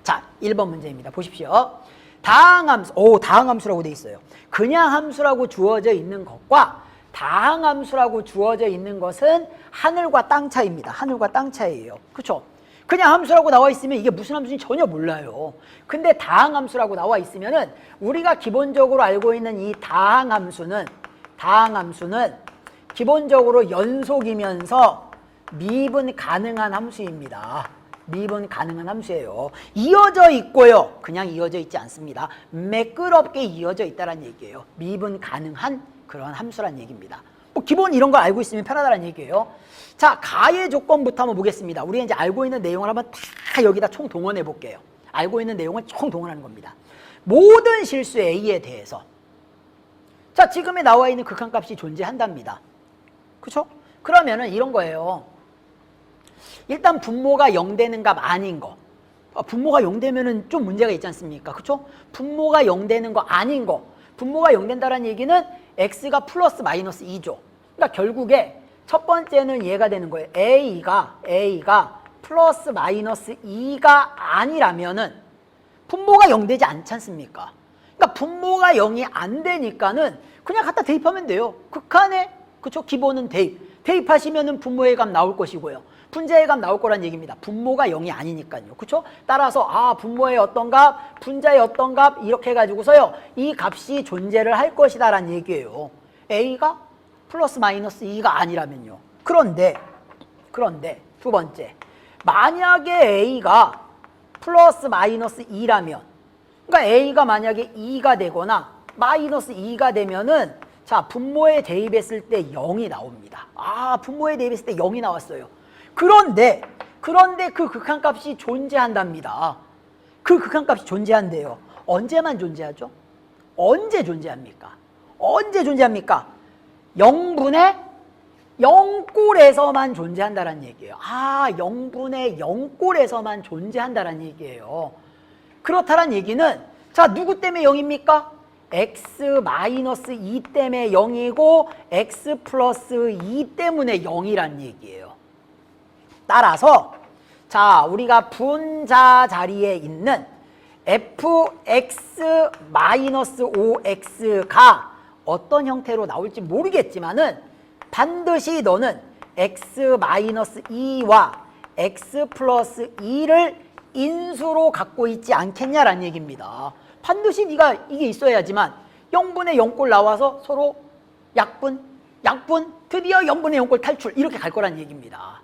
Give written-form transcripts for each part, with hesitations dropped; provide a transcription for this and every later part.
자, 1번 문제입니다. 보십시오. 다항함수, 다항함수라고 돼 있어요. 그냥 함수라고 주어져 있는 것과 다항함수라고 주어져 있는 것은 하늘과 땅 차이입니다. 하늘과 땅 차이예요. 그렇죠? 그냥 함수라고 나와 있으면 이게 무슨 함수인지 전혀 몰라요. 근데 다항함수라고 나와 있으면은 우리가 기본적으로 알고 있는 이 다항함수는 기본적으로 연속이면서 미분 가능한 함수입니다. 미분 가능한 함수예요. 이어져 있고요. 그냥 이어져 있지 않습니다. 매끄럽게 이어져 있다는 얘기예요. 미분 가능한 그런 함수란 얘기입니다. 뭐 기본 이런 거 알고 있으면 편하다는 얘기예요. 자, 가의 조건부터 한번 보겠습니다. 우리 이제 알고 있는 내용을 한번 다 여기다 총동원해 볼게요. 알고 있는 내용을 총동원하는 겁니다. 모든 실수 A에 대해서 자, 지금에 나와 있는 극한값이 존재한답니다. 그렇죠? 그러면은 이런 거예요. 일단 분모가 0 되는 값 아닌 거. 분모가 0 되면은 좀 문제가 있지 않습니까? 그렇죠? 분모가 0 되는 거 아닌 거. 분모가 0 된다는 얘기는 x가 플러스 마이너스 2죠. 그러니까 결국에 첫 번째는 얘가 되는 거예요. a가 플러스 마이너스 2가 아니라면은 분모가 0 되지 않지 않습니까? 그러니까 분모가 0이 안 되니까는 그냥 갖다 대입하면 돼요. 극한에, 그쵸? 기본은 대입. 대입하시면은 분모의 값 나올 것이고요. 분자의 값 나올 거란 얘기입니다. 분모가 0이 아니니까요. 그쵸? 따라서 분모의 어떤 값, 분자의 어떤 값 이렇게 해가지고서요. 이 값이 존재를 할 것이다 라는 얘기예요. a가 플러스 마이너스 2가 아니라면요. 그런데 두 번째. 만약에 a가 플러스 마이너스 2라면 그러니까 a가 만약에 2가 되거나 마이너스 2가 되면은 자, 분모에 대입했을 때 0이 나옵니다. 분모에 대입했을 때 0이 나왔어요. 그런데 그 극한값이 존재한답니다. 그 극한값이 존재한대요. 언제만 존재하죠? 언제 존재합니까? 0분의 0꼴에서만 존재한다는 얘기예요. 0분의 0꼴에서만 존재한다는 얘기예요. 그렇다는 얘기는 자, 누구 때문에 0입니까? x-2 때문에 0이고 x 플러스 2 때문에 0이란 얘기예요. 따라서 자, 우리가 분자 자리에 있는 fx-5x가 어떤 형태로 나올지 모르겠지만은 반드시 너는 x-2와 x 플러스 2를 인수로 갖고 있지 않겠냐라는 얘기입니다. 반드시 네가 이게 있어야지만 0분의 0꼴 나와서 서로 약분, 드디어 0분의 0꼴 탈출 이렇게 갈 거란 얘기입니다.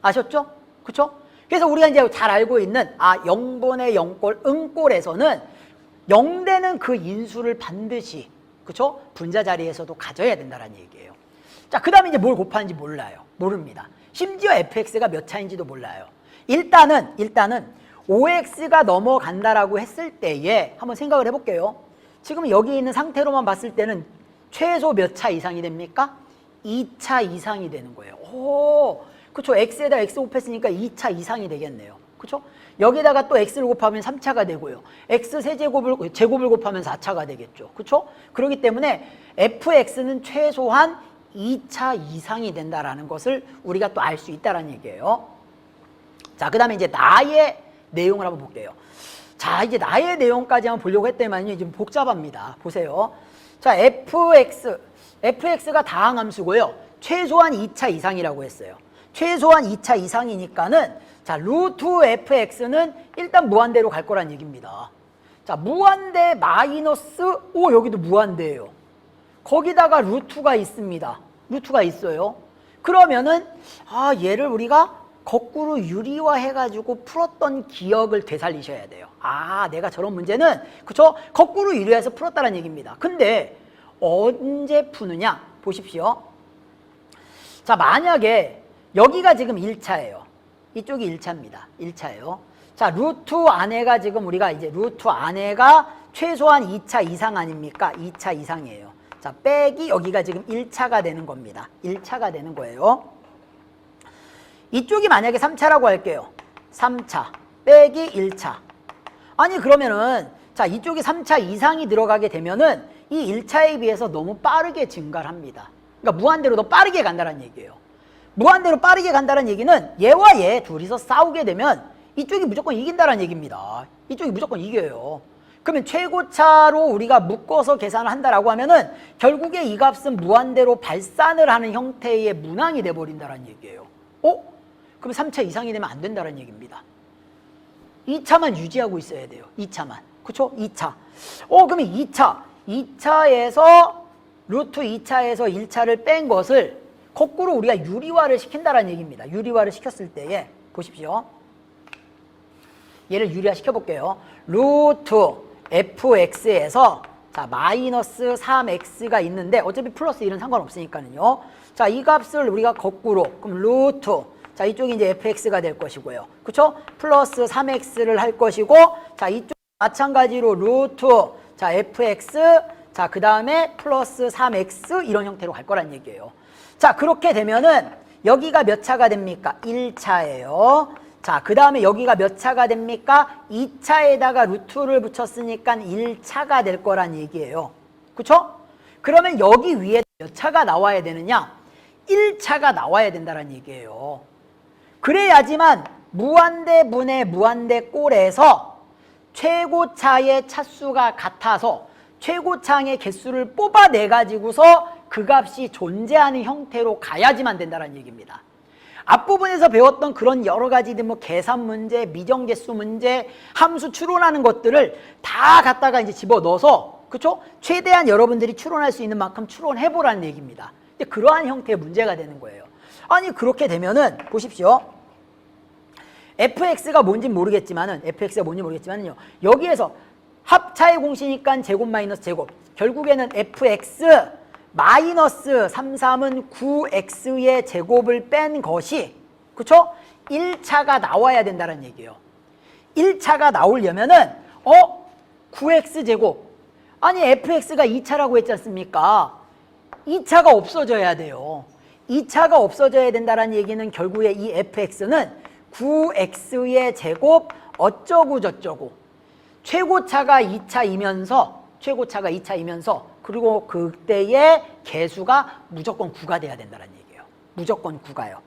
아셨죠? 그쵸? 그래서 우리가 이제 잘 알고 있는 0분의 0꼴 응꼴에서는 0되는 그 인수를 반드시 그쵸? 분자 자리에서도 가져야 된다는 얘기예요. 자, 그 다음에 이제 뭘 곱하는지 몰라요. 모릅니다. 심지어 fx가 몇 차인지도 몰라요. 일단은 5x가 넘어간다라고 했을 때에 한번 생각을 해볼게요. 지금 여기 있는 상태로만 봤을 때는 최소 몇 차 이상이 됩니까? 2차 이상이 되는 거예요. 그쵸? x에다 x 곱했으니까 2차 이상이 되겠네요. 그쵸? 여기다가 또 x를 곱하면 3차가 되고요. x 제곱을 곱하면 4차가 되겠죠. 그쵸? 그렇기 때문에 fx는 최소한 2차 이상이 된다라는 것을 우리가 또 알 수 있다는 얘기예요. 자, 그 다음에 이제 나의 내용을 한번 볼게요. 자, 이제 나의 내용까지 한번 보려고 했더니만요, 좀 복잡합니다. 보세요. 자, fx가 다항함수고요. 최소한 2차 이상이라고 했어요. 최소한 2차 이상이니까는 자, 루트 fx는 일단 무한대로 갈 거란 얘기입니다. 자, 무한대 마이너스 여기도 무한대예요. 거기다가 루트가 있습니다. 루트가 있어요. 그러면은 얘를 우리가 거꾸로 유리화 해가지고 풀었던 기억을 되살리셔야 돼요. 내가 저런 문제는 그쵸? 거꾸로 유리화해서 풀었다는 얘기입니다. 근데 언제 푸느냐? 보십시오. 자, 만약에 여기가 지금 1차예요. 이쪽이 1차입니다. 1차예요. 자, 루트 안에가 지금 우리가 이제 루트 안에가 최소한 2차 이상 아닙니까? 2차 이상이에요. 자, 빼기 여기가 지금 1차가 되는 겁니다. 1차가 되는 거예요. 이쪽이 만약에 3차라고 할게요. 3차 빼기 1차. 아니 그러면은 자, 이쪽이 3차 이상이 들어가게 되면은 이 1차에 비해서 너무 빠르게 증가를 합니다. 그러니까 무한대로 더 빠르게 간다는 얘기예요. 무한대로 빠르게 간다는 얘기는 얘와 얘 둘이서 싸우게 되면 이쪽이 무조건 이긴다는 얘기입니다. 이쪽이 무조건 이겨요. 그러면 최고차로 우리가 묶어서 계산을 한다라고 하면은 결국에 이 값은 무한대로 발산을 하는 형태의 문항이 돼버린다는 얘기예요. 그럼 3차 이상이 되면 안 된다는 얘기입니다. 2차만 유지하고 있어야 돼요. 2차만. 그쵸? 2차. 그러면 2차에서 루트 2차에서 1차를 뺀 것을 거꾸로 우리가 유리화를 시킨다는 얘기입니다. 유리화를 시켰을 때에 보십시오. 얘를 유리화 시켜볼게요. 루트 fx에서 자 마이너스 3x가 있는데 어차피 플러스 1은 상관없으니까요. 자, 이 값을 우리가 거꾸로 그럼 루트 자 이쪽이 이제 fx가 될 것이고요. 그쵸? 플러스 3x를 할 것이고 자 이쪽 마찬가지로 루트 자 fx 자 그 다음에 플러스 3x 이런 형태로 갈 거란 얘기예요. 자 그렇게 되면은 여기가 몇 차가 됩니까? 1차예요. 자, 그 다음에 여기가 몇 차가 됩니까? 2차에다가 루트를 붙였으니까 1차가 될 거란 얘기예요. 그쵸? 그러면 여기 위에 몇 차가 나와야 되느냐? 1차가 나와야 된다는 얘기예요. 그래야지만 무한대분의 무한대꼴에서 최고차의 차수가 같아서 최고차의 개수를 뽑아내가지고서 그 값이 존재하는 형태로 가야지만 된다는 얘기입니다. 앞부분에서 배웠던 그런 여러 가지들 뭐 계산 문제, 미정계수 문제, 함수 추론하는 것들을 다 갖다가 이제 집어넣어서 그쵸? 최대한 여러분들이 추론할 수 있는 만큼 추론해보라는 얘기입니다. 근데 그러한 형태의 문제가 되는 거예요. 아니 그렇게 되면은 보십시오. fx가 뭔지 모르겠지만은 여기에서 합차의 공식이니까 제곱 마이너스 제곱 결국에는 fx 마이너스 33은 9x의 제곱을 뺀 것이 그쵸? 1차가 나와야 된다는 얘기예요. 1차가 나오려면은 9x 제곱 아니 fx가 2차라고 했지 않습니까? 2차가 없어져야 돼요. 2차가 없어져야 된다는 얘기는 결국에 이 fx는 9x의 제곱 어쩌고 저쩌고 최고차가 2차이면서 그리고 그때의 개수가 무조건 9가 돼야 된다는 얘기예요. 무조건 9가요.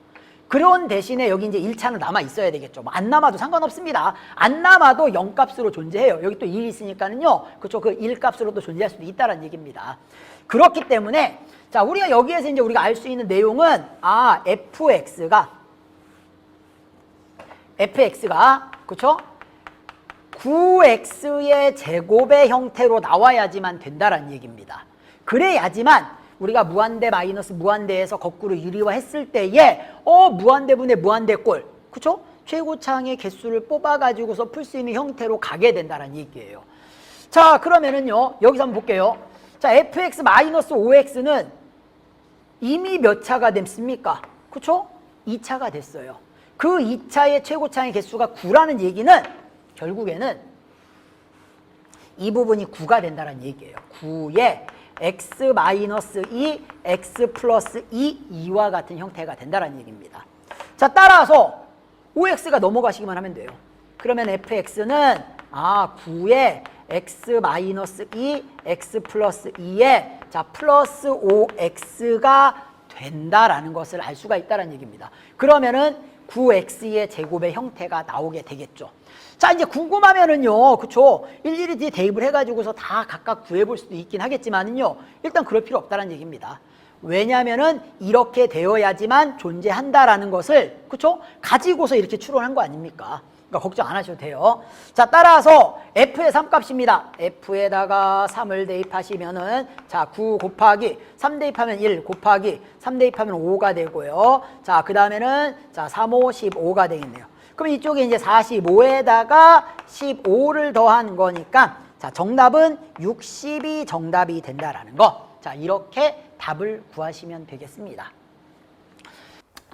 그런 대신에 여기 이제 1차는 남아 있어야 되겠죠. 뭐 안 남아도 상관없습니다. 안 남아도 0값으로 존재해요. 여기 또 1이 있으니까는요. 그쵸? 그 1값으로도 존재할 수도 있다는 얘기입니다. 그렇기 때문에 자, 우리가 여기에서 이제 우리가 알 수 있는 내용은 fx가 그쵸? 9x의 제곱의 형태로 나와야지만 된다는 얘기입니다. 그래야지만 우리가 무한대 마이너스 무한대에서 거꾸로 유리화 했을 때에 무한대분의 무한대꼴 그쵸? 최고차항의 개수를 뽑아가지고서 풀 수 있는 형태로 가게 된다는 얘기예요. 자 그러면은요 여기서 한번 볼게요. 자 fx 마이너스 5x는 이미 몇 차가 됐습니까? 그쵸? 2차가 됐어요. 그 2차의 최고차항의 개수가 9라는 얘기는 결국에는 이 부분이 9가 된다는 얘기예요. 9에 x-2, x 플러스 2와 같은 형태가 된다는 얘기입니다. 자 따라서 5x가 넘어가시기만 하면 돼요. 그러면 fx는 9에 x-2, x 플러스 2에 자 플러스 5x가 된다라는 것을 알 수가 있다는 얘기입니다. 그러면은 9x의 제곱의 형태가 나오게 되겠죠. 자 이제 궁금하면은요 그쵸 일일이 뒤에 대입을 해가지고서 다 각각 구해볼 수도 있긴 하겠지만은요 일단 그럴 필요 없다는 얘기입니다. 왜냐면은 이렇게 되어야지만 존재한다라는 것을 그쵸 가지고서 이렇게 추론한 거 아닙니까? 그러니까 걱정 안 하셔도 돼요. 자 따라서 f의 3값입니다. f에다가 3을 대입하시면은 자 9 곱하기 3 대입하면 1 곱하기 3 대입하면 5가 되고요. 자 그 다음에는 자 3, 5, 15가 되겠네요. 그럼 이쪽에 이제 45에다가 15를 더한 거니까 자 정답은 60이 정답이 된다라는 거. 자 이렇게 답을 구하시면 되겠습니다.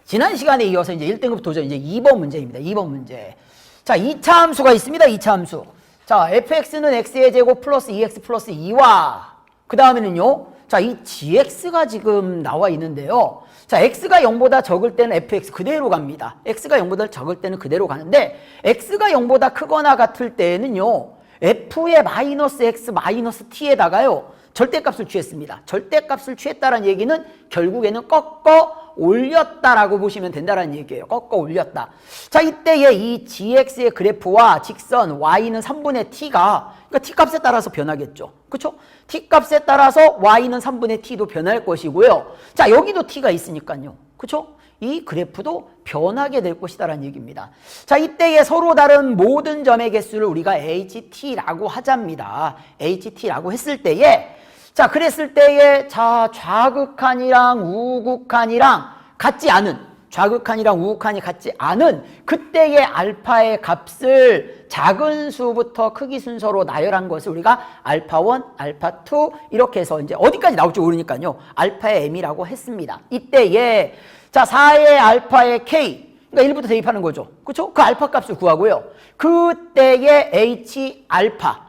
지난 시간에 이어서 이제 1등급 도전 이제 2번 문제입니다. 2번 문제. 자 2차 함수가 있습니다. 2차 함수. 자 fx는 x의 제곱 플러스 2x 플러스 2와 그 다음에는요. 자 이 gx가 지금 나와 있는데요. 자 x가 0보다 적을 때는 fx 그대로 갑니다. x가 0보다 적을 때는 그대로 가는데 x가 0보다 크거나 같을 때는요. f의 마이너스 x 마이너스 t에다가요. 절대값을 취했습니다. 절대값을 취했다는 얘기는 결국에는 꺾어 올렸다라고 보시면 된다는 얘기예요. 꺾어 올렸다. 자, 이때에 이 gx의 그래프와 직선 y는 3분의 t가 그러니까 t 값에 따라서 변하겠죠. 그렇죠? t 값에 따라서 y는 3분의 t도 변할 것이고요. 자, 여기도 t가 있으니까요. 그렇죠? 이 그래프도 변하게 될 것이다라는 얘기입니다. 자, 이때에 서로 다른 모든 점의 개수를 우리가 ht라고 하자입니다. ht라고 했을 때에 자, 그랬을 때에 자, 좌극한이랑 우극한이랑 같지 않은 좌극한이랑 우극한이 같지 않은 그때의 알파의 값을 작은 수부터 크기 순서로 나열한 것을 우리가 알파1, 알파2 이렇게 해서 이제 어디까지 나올지 모르니까요. 알파의 m이라고 했습니다. 이때에 자, 4의 알파의 k 그러니까 1부터 대입하는 거죠. 그렇죠? 그 알파 값을 구하고요. 그때의 h 알파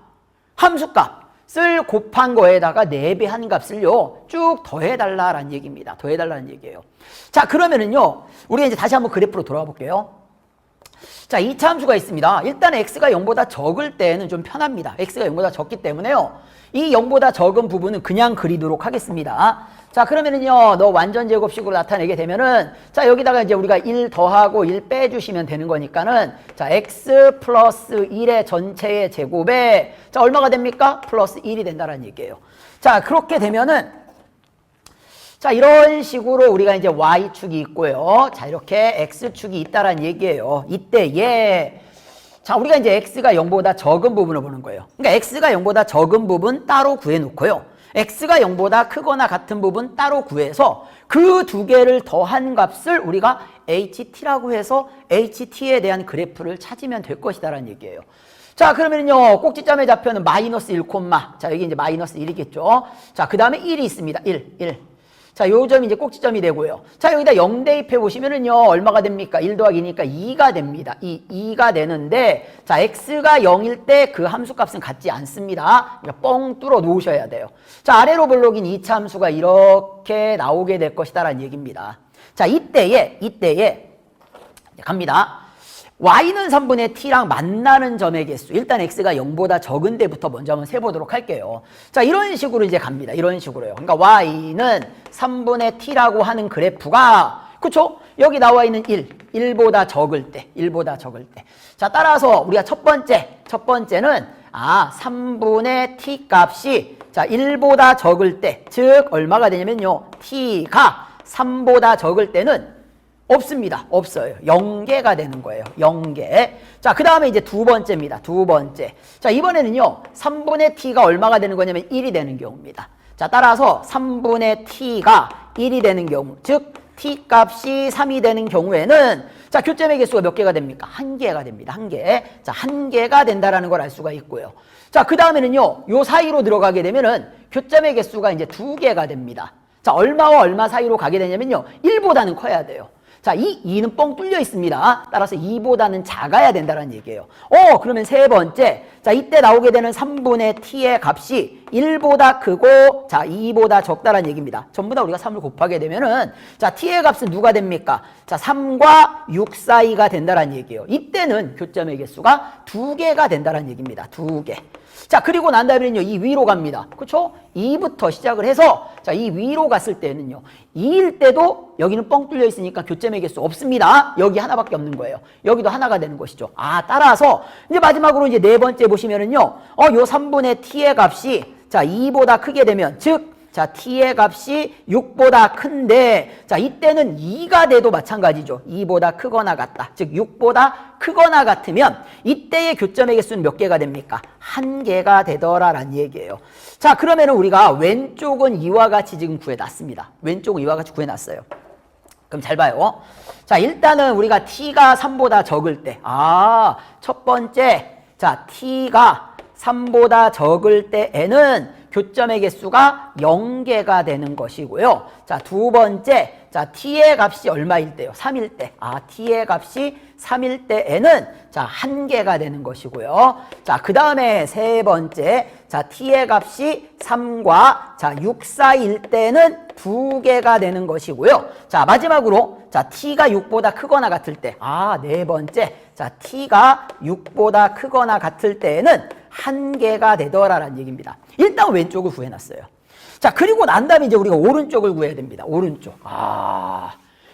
함수값을 곱한 거에다가 4배 한 값을요. 쭉 더해달라라는 얘기입니다. 더해달라는 얘기예요. 자, 그러면은요. 우리가 이제 다시 한번 그래프로 돌아가 볼게요. 자, 2차 함수가 있습니다. 일단 x가 0보다 적을 때는 좀 편합니다. x가 0보다 적기 때문에요. 이 0보다 적은 부분은 그냥 그리도록 하겠습니다. 자, 그러면은요, 너 완전 제곱식으로 나타내게 되면은, 자, 여기다가 이제 우리가 1 더하고 1 빼주시면 되는 거니까는, 자, x 플러스 1의 전체의 제곱에, 자, 얼마가 됩니까? 플러스 1이 된다는 얘기예요. 자, 그렇게 되면은, 자, 이런 식으로 우리가 이제 y축이 있고요. 자, 이렇게 x축이 있다라는 얘기예요. 이때에, 자, 우리가 이제 x가 0보다 적은 부분을 보는 거예요. 그러니까 x가 0보다 적은 부분 따로 구해놓고요. x가 0보다 크거나 같은 부분 따로 구해서 그 두 개를 더한 값을 우리가 ht라고 해서 ht에 대한 그래프를 찾으면 될 것이다라는 얘기예요. 자, 그러면요, 꼭지점의 좌표는 마이너스 1, 자, 여기 이제 마이너스 1이겠죠. 자, 그 다음에 1이 있습니다. 1. 자, 요 점이 이제 꼭지점이 되고요. 자, 여기다 0 대입해 보시면은요, 얼마가 됩니까? 1 더하기 2니까 2가 됩니다. 2가 되는데, 자, x가 0일 때 그 함수 값은 같지 않습니다. 그러니까 뻥 뚫어 놓으셔야 돼요. 자, 아래로 블록인 2차 함수가 이렇게 나오게 될 것이다라는 얘기입니다. 자, 이때에 갑니다. y는 3분의 t랑 만나는 점의 개수. 일단 x가 0보다 적은 데부터 먼저 한번 세보도록 할게요. 자, 이런 식으로 이제 갑니다. 이런 식으로요. 그러니까 y는 3분의 t라고 하는 그래프가, 그쵸? 여기 나와 있는 1보다 적을 때. 자, 따라서 우리가 첫 번째는 3분의 t 값이 자, 1보다 적을 때, 즉 얼마가 되냐면요. t가 3보다 적을 때는 없습니다. 없어요. 0개가 되는 거예요. 0개. 자, 그 다음에 이제 두 번째입니다. 자, 이번에는요. 3분의 t가 얼마가 되는 거냐면 1이 되는 경우입니다. 자, 따라서 3분의 t가 1이 되는 경우, 즉 t 값이 3이 되는 경우에는 자, 교점의 개수가 몇 개가 됩니까? 1개가 됩니다. 1개. 자, 1개가 된다라는 걸 알 수가 있고요. 자, 그 다음에는요. 요 사이로 들어가게 되면은 교점의 개수가 이제 2개가 됩니다. 자, 얼마와 얼마 사이로 가게 되냐면요. 1보다는 커야 돼요. 자, 이 2는 뻥 뚫려 있습니다. 따라서 2보다는 작아야 된다는 얘기예요. 그러면 세 번째. 자, 이때 나오게 되는 3분의 t의 값이 1보다 크고, 자, 2보다 적다라는 얘기입니다. 전부 다 우리가 3을 곱하게 되면은, 자, t의 값은 누가 됩니까? 자, 3과 6 사이가 된다는 얘기예요. 이때는 교점의 개수가 2개가 된다는 얘기입니다. 2개. 자, 그리고 난 다음에는요, 이 위로 갑니다. 그쵸? 2부터 시작을 해서, 자, 이 위로 갔을 때는요, 2일 때도 여기는 뻥 뚫려 있으니까 교점의 개수 없습니다. 여기 하나밖에 없는 거예요. 여기도 하나가 되는 것이죠. 따라서, 이제 마지막으로 이제 네 번째 보시면은요, 요 3분의 t의 값이, 자, 2보다 크게 되면, 즉, 자, t의 값이 6보다 큰데, 자, 이때는 2가 돼도 마찬가지죠. 2보다 크거나 같다. 즉, 6보다 크거나 같으면 이때의 교점의 개수는 몇 개가 됩니까? 1개가 되더라라는 얘기예요. 자, 그러면은 우리가 왼쪽은 이와 같이 지금 구해놨습니다. 왼쪽은 이와 같이 구해놨어요. 그럼 잘 봐요. 자, 일단은 우리가 t가 3보다 적을 때, 첫 번째, 자, t가 3보다 적을 때에는 교점의 개수가 0개가 되는 것이고요. 자, 두 번째, 자, t의 값이 얼마일 때요? 3일 때. t의 값이 3일 때에는 자, 1개가 되는 것이고요. 자, 그 다음에 세 번째, 자, t의 값이 3과 자, 6 사이일 때는 2개가 되는 것이고요. 자, 마지막으로 자, t가 6보다 크거나 같을 때, 네 번째, 자, t가 6보다 크거나 같을 때에는 1개가 되더라라는 얘기입니다. 일단 왼쪽을 구해놨어요. 자, 그리고 난 다음에 이제 우리가 오른쪽을 구해야 됩니다. 오른쪽.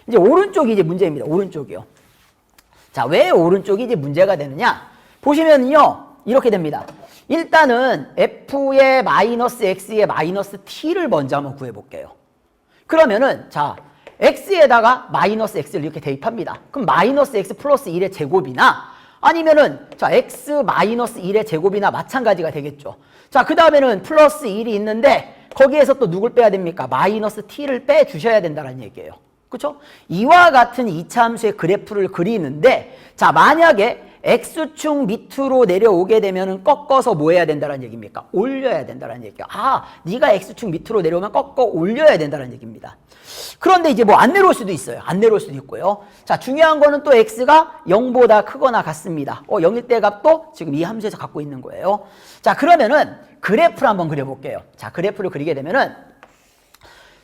이제 오른쪽이 이제 문제입니다. 오른쪽이요. 자, 왜 오른쪽이 이제 문제가 되느냐? 보시면요, 이렇게 됩니다. 일단은 f의 마이너스 x의 마이너스 t를 먼저 한번 구해볼게요. 그러면은, 자, x에다가 마이너스 x를 이렇게 대입합니다. 그럼 마이너스 x 플러스 1의 제곱이나 아니면은, 자, x 마이너스 1의 제곱이나 마찬가지가 되겠죠. 자, 그 다음에는 플러스 1이 있는데, 거기에서 또 누굴 빼야 됩니까? 마이너스 t를 빼주셔야 된다는 얘기예요. 그렇죠? 이와 같은 이차함수의 그래프를 그리는데, 자, 만약에 x축 밑으로 내려오게 되면은 꺾어서 뭐 해야 된다는 얘기입니까? 올려야 된다는 얘기예요. 아, 네가 x축 밑으로 내려오면 꺾어 올려야 된다는 얘기입니다. 그런데 이제 뭐 안 내려올 수도 있어요. 안 내려올 수도 있고요. 자, 중요한 거는 또 x가 0보다 크거나 같습니다. 0일 때 값도 지금 이 함수에서 갖고 있는 거예요. 자, 그러면은 그래프를 한번 그려볼게요. 자, 그래프를 그리게 되면은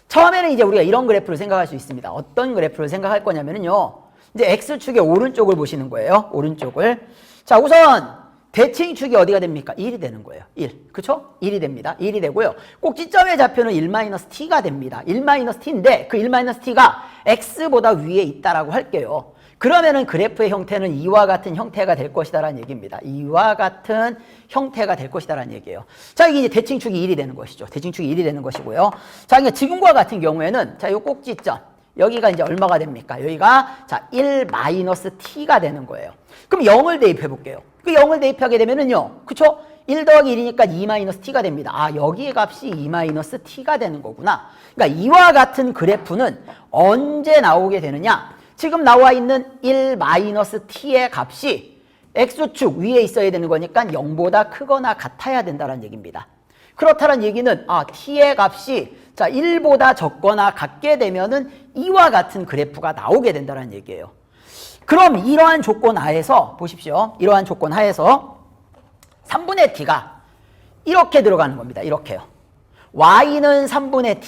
처음에는 이제 우리가 이런 그래프를 생각할 수 있습니다. 어떤 그래프를 생각할 거냐면요. 이제 x축의 오른쪽을 보시는 거예요. 오른쪽을. 자, 우선 대칭축이 어디가 됩니까? 1이 되는 거예요. 1. 그쵸? 1이 됩니다. 1이 되고요. 꼭지점의 좌표는 1-t가 됩니다. 1-t인데 그 1-t가 x보다 위에 있다라고 할게요. 그러면은 그래프의 형태는 이와 같은 형태가 될 것이다라는 얘기입니다. 이와 같은 형태가 될 것이다라는 얘기예요. 자, 이게 이제 대칭축이 1이 되는 것이죠. 대칭축이 1이 되는 것이고요. 자, 그러니까 지금과 같은 경우에는 자, 요 꼭지점 여기가 이제 얼마가 됩니까? 여기가 자, 1-t가 되는 거예요. 그럼 0을 대입해 볼게요. 그 0을 대입하게 되면은요. 그쵸? 1 더하기 1이니까 2-t가 됩니다. 아, 여기의 값이 2-t가 되는 거구나. 그러니까 이와 같은 그래프는 언제 나오게 되느냐? 지금 나와 있는 1-t의 값이 x축 위에 있어야 되는 거니까 0보다 크거나 같아야 된다는 얘기입니다. 그렇다는 얘기는 t의 값이 자 1보다 적거나 같게 되면은 이와 같은 그래프가 나오게 된다는 얘기예요. 그럼 이러한 조건 하에서 보십시오. 이러한 조건 하에서 3분의 t가 이렇게 들어가는 겁니다. 이렇게요. y는 3분의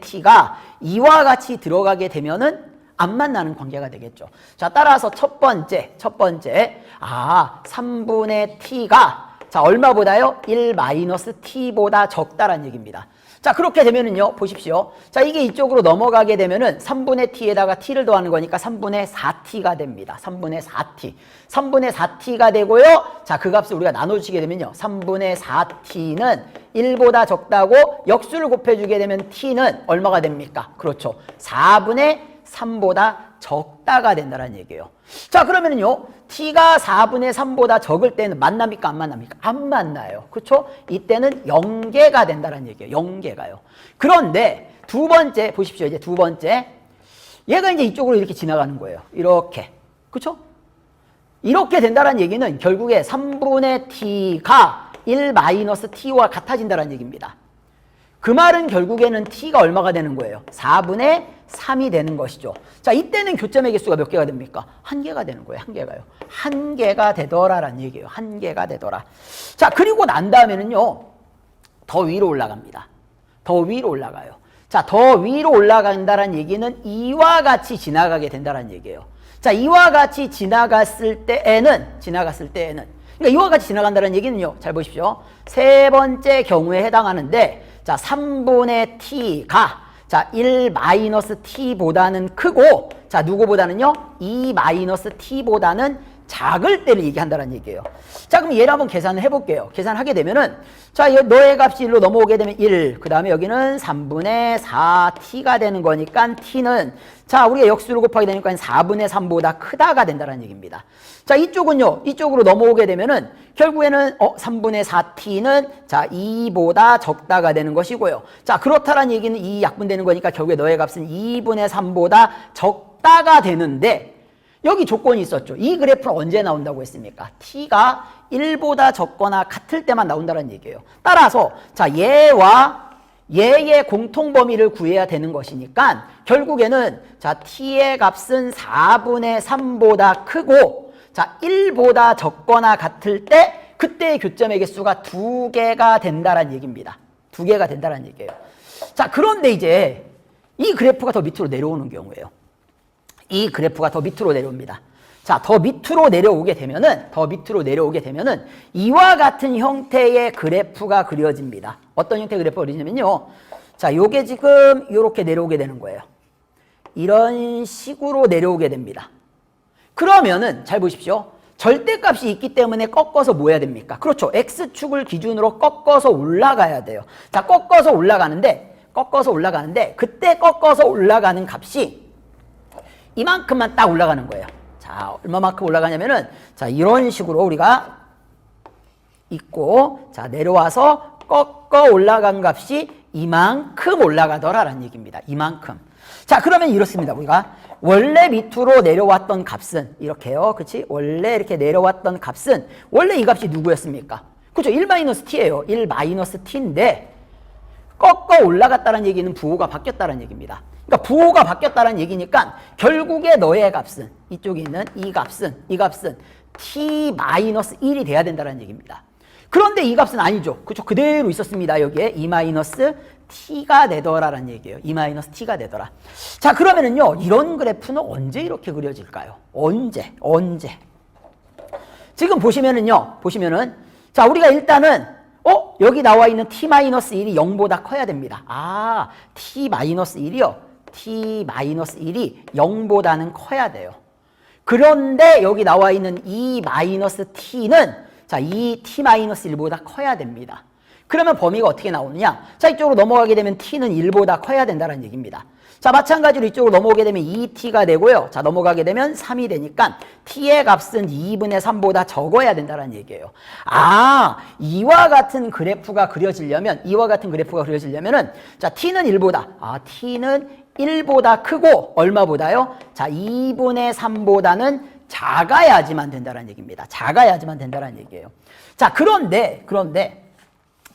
t가 이와 같이 들어가게 되면은 안 만나는 관계가 되겠죠. 자, 따라서 첫 번째 3분의 t가 자, 얼마보다요? 1-t보다 적다란 얘기입니다. 자, 그렇게 되면은요, 보십시오. 자, 이게 이쪽으로 넘어가게 되면은 3분의 t에다가 t를 더하는 거니까 3분의 4t가 됩니다. 3분의 4t가 되고요. 자, 그 값을 우리가 나눠주게 되면요. 3분의 4t는 1보다 적다고 역수를 곱해주게 되면 t는 얼마가 됩니까? 그렇죠. 4분의 3보다 적다가 된다는 얘기예요. 자, 그러면은요, t가 4분의 3보다 적을 때는 만납니까? 안 만납니까? 안 만나요. 그렇죠? 이때는 0개가 된다는 얘기예요. 0개가요. 그런데 두 번째 보십시오. 이제 두 번째 얘가 이제 이쪽으로 이렇게 지나가는 거예요. 이렇게. 그렇죠? 이렇게 된다는 얘기는 결국에 3분의 t가 1-t와 같아진다는 얘기입니다. 그 말은 결국에는 t가 얼마가 되는 거예요? 4분의 3이 되는 것이죠. 자, 이때는 교점의 개수가 몇 개가 됩니까? 1개가 되는 거예요. 1개가요. 1개가 되더라라는 얘기예요. 1개가 되더라. 자, 그리고 난 다음에는요. 더 위로 올라갑니다. 더 위로 올라가요. 자, 더 위로 올라간다는 얘기는 이와 같이 지나가게 된다는 얘기예요. 자, 이와 같이 지나갔을 때에는 그러니까 이와 같이 지나간다는 얘기는요. 잘 보십시오. 세 번째 경우에 해당하는데 자, 3분의 t가 자, 1-t보다는 크고 자, 누구보다는요? 2-t보다는 작을 때를 얘기한다는 얘기예요. 자, 그럼 얘를 한번 계산을 해볼게요. 계산하게 되면은 자, 너의 값이 1로 넘어오게 되면 1, 그 다음에 여기는 3분의 4t가 되는 거니까 t는 자, 우리가 역수를 곱하게 되니까 4분의 3보다 크다가 된다는 얘기입니다. 자, 이쪽은요, 이쪽으로 넘어오게 되면은 결국에는 3분의 4t는 자, 2보다 적다가 되는 것이고요. 자, 그렇다는 얘기는 2 약분되는 거니까 결국에 너의 값은 2분의 3보다 적다가 되는데 여기 조건이 있었죠. 이 그래프는 언제 나온다고 했습니까? t가 1보다 적거나 같을 때만 나온다는 얘기예요. 따라서 자, 얘와 얘의 공통 범위를 구해야 되는 것이니까 결국에는 자, t의 값은 4분의 3보다 크고 자, 1보다 적거나 같을 때 그때의 교점의 개수가 2개가 된다는 얘기입니다. 2개가 된다는 얘기예요. 자, 그런데 이제 이 그래프가 더 밑으로 내려오는 경우예요. 이 그래프가 더 밑으로 내려옵니다. 자, 더 밑으로 내려오게 되면은 이와 같은 형태의 그래프가 그려집니다. 어떤 형태의 그래프가 그려지냐면요. 자, 요게 지금 요렇게 내려오게 되는 거예요. 이런 식으로 내려오게 됩니다. 그러면은 잘 보십시오. 절대값이 있기 때문에 꺾어서 뭐 해야 됩니까? 그렇죠. x축을 기준으로 꺾어서 올라가야 돼요. 자, 꺾어서 올라가는데 그때 꺾어서 올라가는 값이 이만큼만 딱 올라가는 거예요. 자, 얼마만큼 올라가냐면은 자, 이런 식으로 우리가 있고 자, 내려와서 꺾어 올라간 값이 이만큼 올라가더라라는 얘기입니다. 이만큼. 자, 그러면 이렇습니다. 우리가 원래 밑으로 내려왔던 값은 이렇게요. 그렇지? 원래 이렇게 내려왔던 값은 원래 이 값이 누구였습니까? 그렇죠? 1-t예요. 1-t인데 꺾어 올라갔다는 얘기는 부호가 바뀌었다는 얘기입니다. 그러니까 부호가 바뀌었다는 얘기니까 결국에 너의 값은 이쪽에 있는 이 값은 t-1이 돼야 된다는 얘기입니다. 그런데 이 값은 아니죠. 그렇죠? 그대로 있었습니다. 여기에 2-t가 되더라라는 얘기예요. 2-t가 되더라. 자, 그러면은요, 이런 그래프는 언제 이렇게 그려질까요? 언제? 지금 보시면은 자, 우리가 일단은 여기 나와 있는 t-1이 0보다 커야 됩니다. 아, t-1이요. t-1이 0보다는 커야 돼요. 그런데 여기 나와 있는 이 -t는 자, 이 t-1보다 커야 됩니다. 그러면 범위가 어떻게 나오느냐? 자, 이쪽으로 넘어가게 되면 t는 1보다 커야 된다는 얘기입니다. 자, 마찬가지로 이쪽으로 넘어오게 되면 2t가 되고요. 자, 넘어가게 되면 3이 되니까 t의 값은 2분의 3보다 적어야 된다는 얘기예요. 아, 이와 같은 그래프가 그려지려면은 자, t는 1보다 크고 얼마보다요? 자, 2분의 3보다는 작아야지만 된다는 얘기입니다. 작아야지만 된다는 얘기예요. 자, 그런데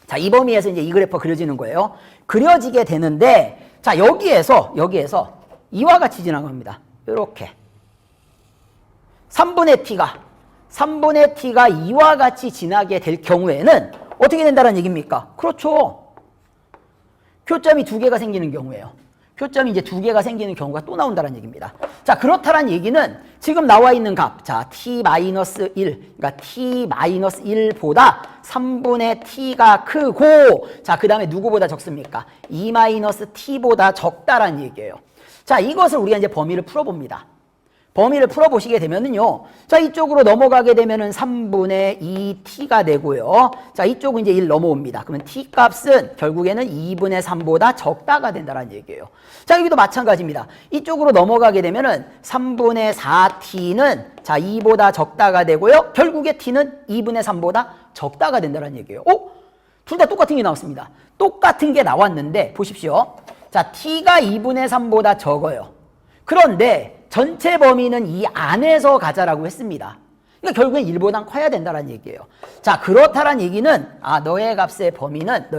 자, 이 범위에서 이제 이 그래프가 그려지는 거예요. 그려지게 되는데 자, 여기에서 이와 같이 지나갑니다. 이렇게 3분의 t가 이와 같이 지나게 될 경우에는 어떻게 된다는 얘기입니까? 그렇죠. 교점이 2개가 생기는 경우예요. 교점이 이제 2개가 생기는 경우가 또 나온다는 얘기입니다. 자, 그렇다는 얘기는 지금 나와 있는 값, 자, t-1, 그러니까 t-1보다 3분의 t가 크고, 자, 그 다음에 누구보다 적습니까? 2-t보다 적다라는 얘기예요. 자, 이것을 우리가 이제 범위를 풀어봅니다. 범위를 풀어보시게 되면은요, 자, 이쪽으로 넘어가게 되면은 3분의 2t가 되고요. 자, 이쪽은 이제 1 넘어옵니다. 그러면 t 값은 결국에는 2분의 3보다 적다가 된다는 얘기예요. 자, 여기도 마찬가지입니다. 이쪽으로 넘어가게 되면은 3분의 4t는 자, 2보다 적다가 되고요. 결국에 t는 2분의 3보다 적다가 된다는 얘기예요. 둘 다 똑같은 게 나왔습니다. 똑같은 게 나왔는데 보십시오. 자, t가 2분의 3보다 적어요. 그런데 전체 범위는 이 안에서 가자라고 했습니다. 그러니까 결국엔 1보단 커야 된다는 얘기예요. 자, 그렇다는 얘기는 너의 값의 범위는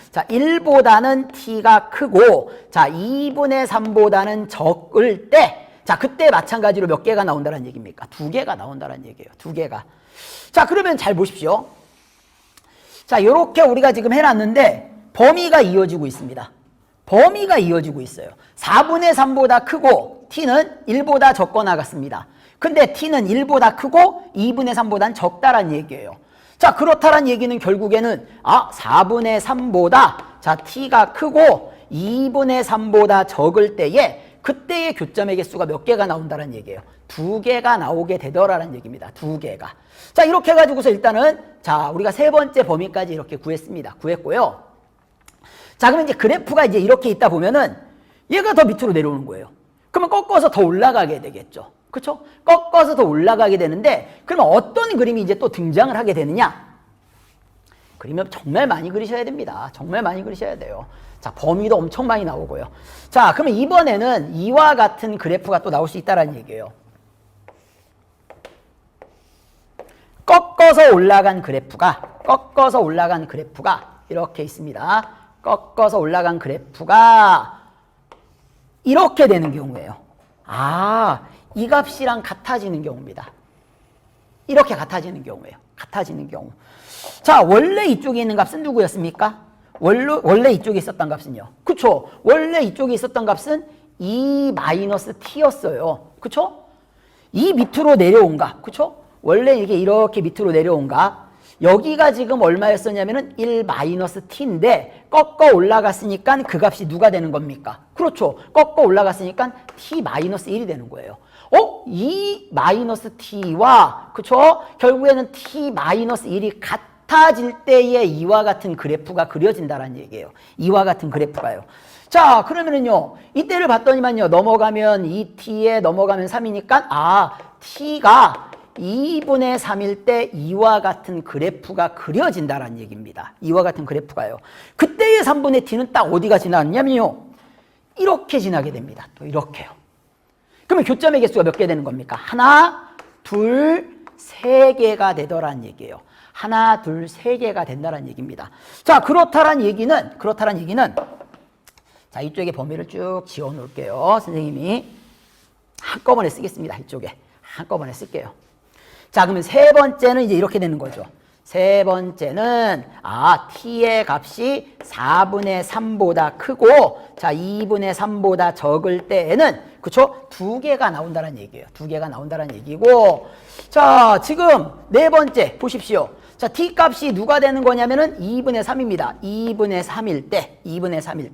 자, 1보다는 t가 크고 자, 2분의 3보다는 적을 때 자, 그때 마찬가지로 몇 개가 나온다는 얘기입니까? 2개가 나온다는 얘기예요. 2개가. 자, 그러면 잘 보십시오. 자, 요렇게 우리가 지금 해놨는데 범위가 이어지고 있습니다. 범위가 이어지고 있어요. 4분의 3보다 크고 t는 1보다 적거나 같습니다. 근데 t는 1보다 크고 2분의 3보다는 적다란 얘기예요. 자, 그렇다란 얘기는 결국에는 4분의 3보다 자, t가 크고 2분의 3보다 적을 때에 그때의 교점의 개수가 몇 개가 나온다는 얘기예요. 2개가 나오게 되더라라는 얘기입니다. 2개가. 자, 이렇게 해가지고서 일단은 자, 우리가 세 번째 범위까지 이렇게 구했고요. 자, 그러면 이제 그래프가 이제 이렇게 있다 보면은 얘가 더 밑으로 내려오는 거예요. 그러면 꺾어서 더 올라가게 되겠죠. 그렇죠? 꺾어서 더 올라가게 되는데 그러면 어떤 그림이 이제 또 등장을 하게 되느냐? 그림을 정말 많이 그리셔야 됩니다. 정말 많이 그리셔야 돼요. 자, 범위도 엄청 많이 나오고요. 자, 그러면 이번에는 이와 같은 그래프가 또 나올 수 있다는 얘기예요. 꺾어서 올라간 그래프가 이렇게 있습니다. 꺾어서 올라간 그래프가 이렇게 되는 경우예요. 이 값이랑 같아지는 경우입니다. 이렇게 같아지는 경우예요. 같아지는 경우. 자, 원래 이쪽에 있는 값은 누구였습니까? 원래 이쪽에 있었던 값은요. 그쵸? 원래 이쪽에 있었던 값은 2-t였어요. 그쵸? 이 밑으로 내려온 값. 그쵸? 원래 이게 이렇게 밑으로 내려온 값. 여기가 지금 얼마였었냐면은 1-t인데 꺾어 올라갔으니까 그 값이 누가 되는 겁니까? 그렇죠. 꺾어 올라갔으니까 t-1이 되는 거예요. 이 -t와 그쵸? 결국에는 t-1이 같아질 때에 이와 같은 그래프가 그려진다는 얘기예요. 이와 같은 그래프가요. 자, 그러면은요, 이때를 봤더니만요, 넘어가면 2t에 넘어가면 3이니까, t가 2분의 3일 때 이와 같은 그래프가 그려진다는 얘기입니다. 이와 같은 그래프가요. 그때의 3분의 t는 딱 어디가 지나갔냐면요, 이렇게 지나게 됩니다. 또 이렇게요. 그러면 교점의 개수가 몇 개 되는 겁니까? 하나, 둘, 세 개가 되더란 얘기예요. 하나, 둘, 세 개가 된다는 얘기입니다. 자, 그렇다란 얘기는, 자, 이쪽에 범위를 쭉 지워 놓을게요. 선생님이 한꺼번에 쓰겠습니다. 이쪽에. 한꺼번에 쓸게요. 자, 그러면 세 번째는 이제 이렇게 되는 거죠. 세 번째는, t의 값이 4분의 3보다 크고, 자, 2분의 3보다 적을 때에는, 그쵸? 두 개가 나온다는 얘기예요. 두 개가 나온다는 얘기고, 자, 지금 네 번째, 보십시오. 자, t 값이 누가 되는 거냐면은 2분의 3입니다. 2분의 3일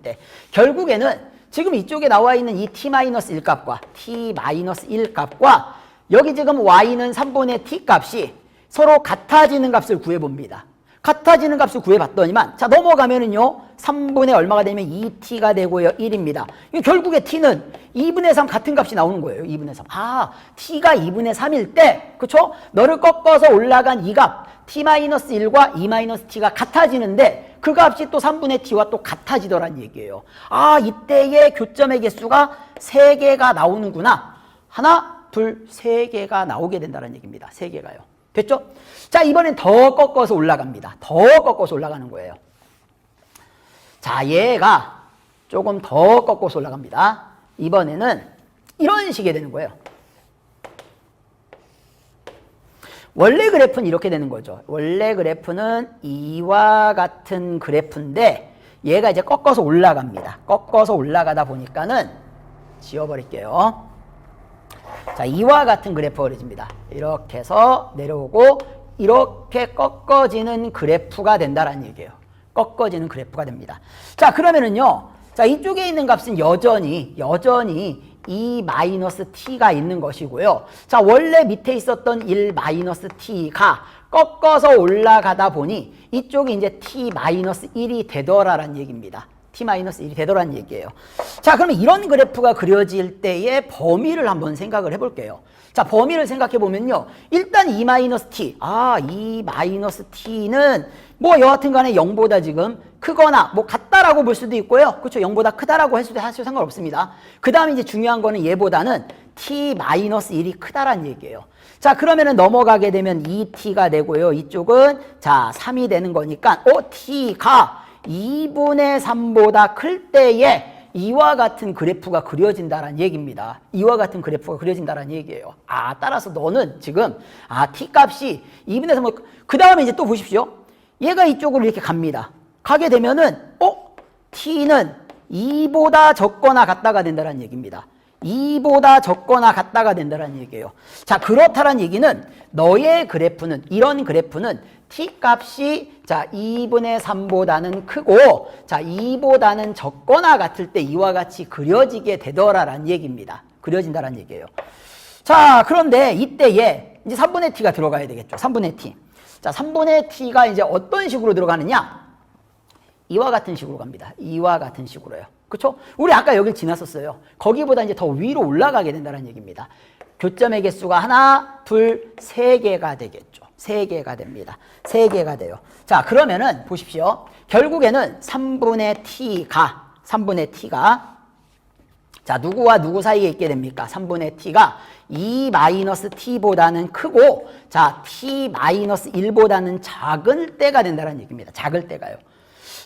때. 결국에는 지금 이쪽에 나와 있는 이 t-1 값과 t-1 값과 여기 지금 y는 3분의 t 값이 서로 같아지는 값을 구해봅니다. 같아지는 값을 구해봤더니만, 자, 넘어가면은요, 3분의 얼마가 되면 2t가 되고요, 1입니다. 결국에 t는 2분의 3 같은 값이 나오는 거예요, 2분의 3. t가 2분의 3일 때, 그쵸? 너를 꺾어서 올라간 이 값, t-1과 2-t가 같아지는데, 그 값이 또 3분의 t와 또 같아지더란 얘기예요. 이때의 교점의 개수가 3개가 나오는구나. 하나, 둘, 3개가 나오게 된다는 얘기입니다. 3개가요. 됐죠? 자, 이번엔 더 꺾어서 올라갑니다. 더 꺾어서 올라가는 거예요. 자, 얘가 조금 더 꺾어서 올라갑니다. 이번에는 이런 식이 되는 거예요. 원래 그래프는 이렇게 되는 거죠. 원래 그래프는 이와 같은 그래프인데 얘가 이제 꺾어서 올라갑니다. 꺾어서 올라가다 보니까는 지워버릴게요. 자, 이와 같은 그래프가 그려집니다. 이렇게 해서 내려오고 이렇게 꺾어지는 그래프가 된다는 얘기예요. 꺾어지는 그래프가 됩니다. 자, 그러면은요, 자, 이쪽에 있는 값은 여전히 E-t가 있는 것이고요. 자, 원래 밑에 있었던 1-t가 꺾어서 올라가다 보니 이쪽이 이제 t-1이 되더라라는 얘기입니다. t-1이 되더라는 얘기예요. 자, 그러면 이런 그래프가 그려질 때의 범위를 한번 생각을 해볼게요. 자, 범위를 생각해 보면요. 일단 E-t, E-t는 뭐 여하튼 간에 0보다 지금 크거나 뭐 같다라고 볼 수도 있고요. 그렇죠. 0보다 크다라고 할 수도 상관없습니다. 그 다음에 이제 중요한 거는 얘보다는 t-1이 크다란 얘기예요. 자, 그러면은 넘어가게 되면 2t가 되고요. 이쪽은 자, 3이 되는 거니까 t가 2분의 3보다 클 때에 이와 같은 그래프가 그려진다는 얘기입니다. 이와 같은 그래프가 그려진다는 얘기예요. 따라서 너는 지금 t 값이 2분의 3, 그 다음에 이제 또 보십시오. 얘가 이쪽으로 이렇게 갑니다. 가게 되면은 t는 2보다 적거나 같다가 된다는 얘기입니다. 2보다 적거나 같다가 된다는 얘기예요. 자, 그렇다는 얘기는 너의 그래프는, 이런 그래프는 t값이 자 2분의 3보다는 크고 자 2보다는 적거나 같을 때 이와 같이 그려지게 되더라라는 얘기입니다. 그려진다라는 얘기예요. 자, 그런데 이때에 이제 3분의 t가 들어가야 되겠죠. 3분의 t. 자, 3분의 t가 이제 어떤 식으로 들어가느냐? 이와 같은 식으로 갑니다. 이와 같은 식으로요. 그렇죠? 우리 아까 여길 지났었어요. 거기보다 이제 더 위로 올라가게 된다는 얘기입니다. 교점의 개수가 하나, 둘, 세 개가 되겠죠. 3개가 됩니다. 3개가 돼요. 자, 그러면은 보십시오. 결국에는 3분의 t가 자, 누구와 누구 사이에 있게 됩니까? 3분의 t가 E-t보다는 크고 자, t-1보다는 작은 때가 된다는 얘기입니다. 작을 때가요.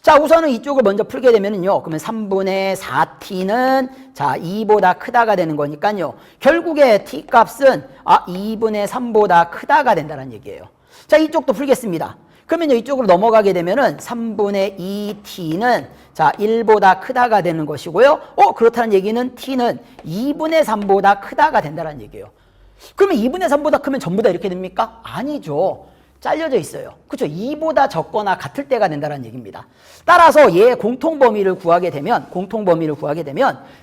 자, 우선은 이쪽을 먼저 풀게 되면은요. 그러면 3분의 4t는 자, 2보다 크다가 되는 거니까요. 결국에 t 값은 2분의 3보다 크다가 된다는 얘기예요. 자, 이쪽도 풀겠습니다. 그러면요, 이쪽으로 넘어가게 되면은 3분의 2t는 자, 1보다 크다가 되는 것이고요. 그렇다는 얘기는 t는 2분의 3보다 크다가 된다는 얘기예요. 그러면 2분의 3보다 크면 전부 다 이렇게 됩니까? 아니죠. 잘려져 있어요. 그렇죠? 2보다 적거나 같을 때가 된다는 얘기입니다. 따라서 얘 공통범위를 구하게 되면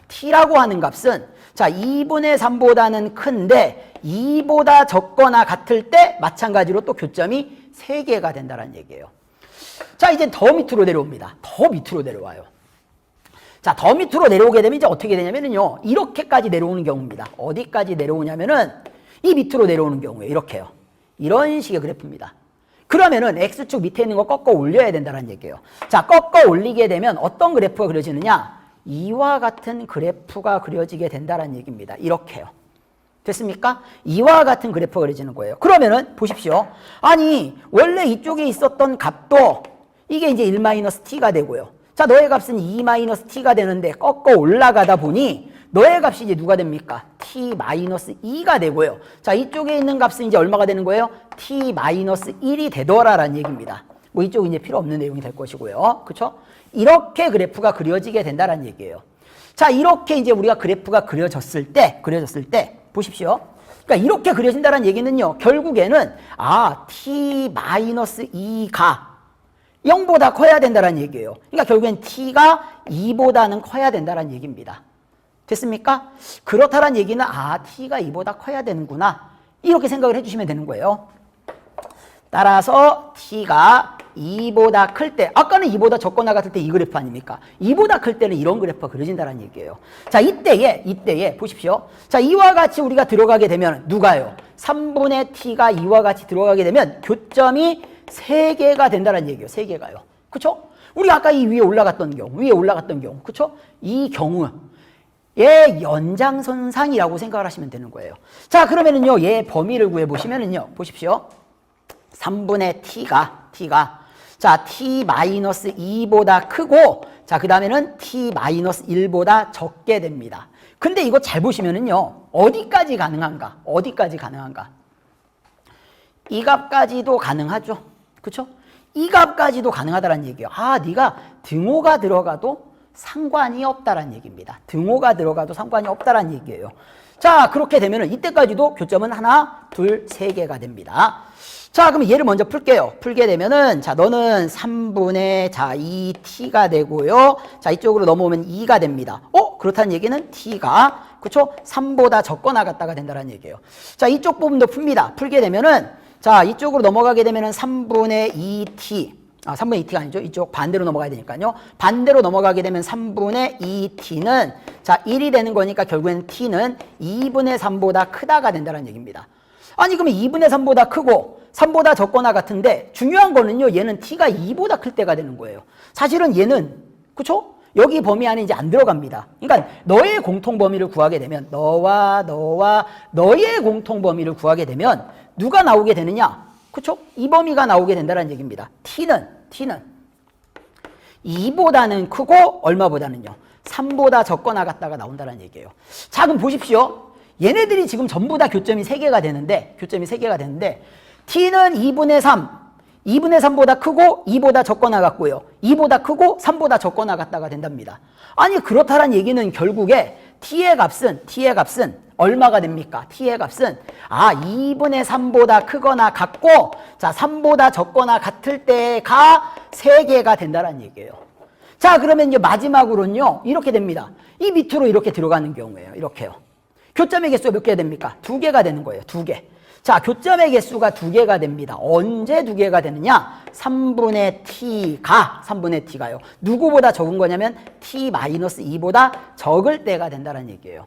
t라고 하는 값은 자 2분의 3보다는 큰데 2보다 적거나 같을 때 마찬가지로 또 교점이 3개가 된다는 얘기예요. 자 이제 더 밑으로 내려옵니다. 더 밑으로 내려와요. 자, 더 밑으로 내려오게 되면 이제 어떻게 되냐면요. 이렇게까지 내려오는 경우입니다. 어디까지 내려오냐면은 이 밑으로 내려오는 경우에 이렇게요. 이런 식의 그래프입니다. 그러면은 X축 밑에 있는 거 꺾어 올려야 된다는 얘기예요. 자, 꺾어 올리게 되면 어떤 그래프가 그려지느냐? 이와 같은 그래프가 그려지게 된다는 얘기입니다. 이렇게요. 됐습니까? 이와 같은 그래프가 그려지는 거예요. 그러면은 보십시오. 아니, 원래 이쪽에 있었던 값도 이게 이제 1-t가 되고요. 자, 너의 값은 2-t가 되는데 꺾어 올라가다 보니 너의 값이 이제 누가 됩니까? t-2가 되고요. 자, 이쪽에 있는 값은 이제 얼마가 되는 거예요? t-1이 되더라라는 얘기입니다. 뭐 이쪽은 이제 필요 없는 내용이 될 것이고요. 그렇죠? 이렇게 그래프가 그려지게 된다는 얘기예요. 자, 이렇게 이제 우리가 그래프가 그려졌을 때 보십시오. 그러니까 이렇게 그려진다는 얘기는요. 결국에는 t-2가 0보다 커야 된다는 얘기예요. 그러니까 결국엔 t가 2보다는 커야 된다는 얘기입니다. 됐습니까? 그렇다는 얘기는 t가 2보다 커야 되는구나. 이렇게 생각을 해주시면 되는 거예요. 따라서 t가 2보다 클 때, 아까는 2보다 적거나 같을 때 이 그래프 아닙니까? 2보다 클 때는 이런 그래프가 그려진다는 얘기예요. 자, 이때에 보십시오. 자, 이와 같이 우리가 들어가게 되면 누가요? 3분의 t가 이와 같이 들어가게 되면 교점이 3개가 된다는 얘기예요. 3개가요. 그쵸? 우리 아까 이 위에 올라갔던 경우. 그쵸? 이 경우의 연장선상이라고 생각을 하시면 되는 거예요. 자, 그러면은요, 얘 범위를 구해보시면은요, 보십시오. 3분의 t가, 자, t-2보다 크고, 자, 그 다음에는 t-1보다 적게 됩니다. 근데 이거 잘 보시면은요, 어디까지 가능한가? 이 값까지도 가능하죠. 그쵸? 이 값까지도 가능하다는 얘기예요. 네가 등호가 들어가도 상관이 없다는 얘기입니다. 등호가 들어가도 상관이 없다는 얘기예요. 자, 그렇게 되면은 이때까지도 교점은 하나, 둘, 3개가 됩니다. 자, 그럼 얘를 먼저 풀게요. 풀게 되면은, 자, 너는 3분의, 2t가 되고요. 자, 이쪽으로 넘어오면 2가 됩니다. 그렇다는 얘기는 t가, 그쵸? 3보다 적거나 같다가 된다는 얘기예요. 자, 이쪽 부분도 풉니다. 풀게 되면은, 자, 이쪽으로 넘어가게 되면은 3분의 2t. 3분의 2t가 아니죠. 이쪽 반대로 넘어가야 되니까요. 반대로 넘어가게 되면 3분의 2t는, 자, 1이 되는 거니까 결국엔 t는 2분의 3보다 크다가 된다는 얘기입니다. 아니, 그러면 2분의 3보다 크고 3보다 적거나 같은데 중요한 거는요, 얘는 t가 2보다 클 때가 되는 거예요. 사실은 얘는, 그쵸? 여기 범위 안에 이제 안 들어갑니다. 그러니까 너의 공통 범위를 구하게 되면, 너와 너의 공통 범위를 구하게 되면 누가 나오게 되느냐? 그쵸? 이 범위가 나오게 된다는 얘기입니다. t는 2보다는 크고 얼마보다는요? 3보다 적거나 같다가 나온다는 얘기예요. 자, 그럼 보십시오. 얘네들이 지금 전부 다 교점이 3개가 되는데 t는 2분의 3보다 크고 2보다 적거나 같고요. 2보다 크고 3보다 적거나 같다가 된답니다. 아니, 그렇다는 얘기는 결국에 t의 값은 얼마가 됩니까? t의 값은 2분의 3보다 크거나 같고, 자, 3보다 적거나 같을 때가 3개가 된다는 얘기예요. 자, 그러면 이제 마지막으로는요, 이렇게 됩니다. 이 밑으로 이렇게 들어가는 경우에요. 이렇게요. 교점의 개수가 몇 개가 됩니까? 2개가 되는 거예요. 2개. 자, 교점의 개수가 2개가 됩니다. 언제 2개가 되느냐? 3분의 t가요. 누구보다 적은 거냐면 t-2보다 적을 때가 된다는 얘기예요.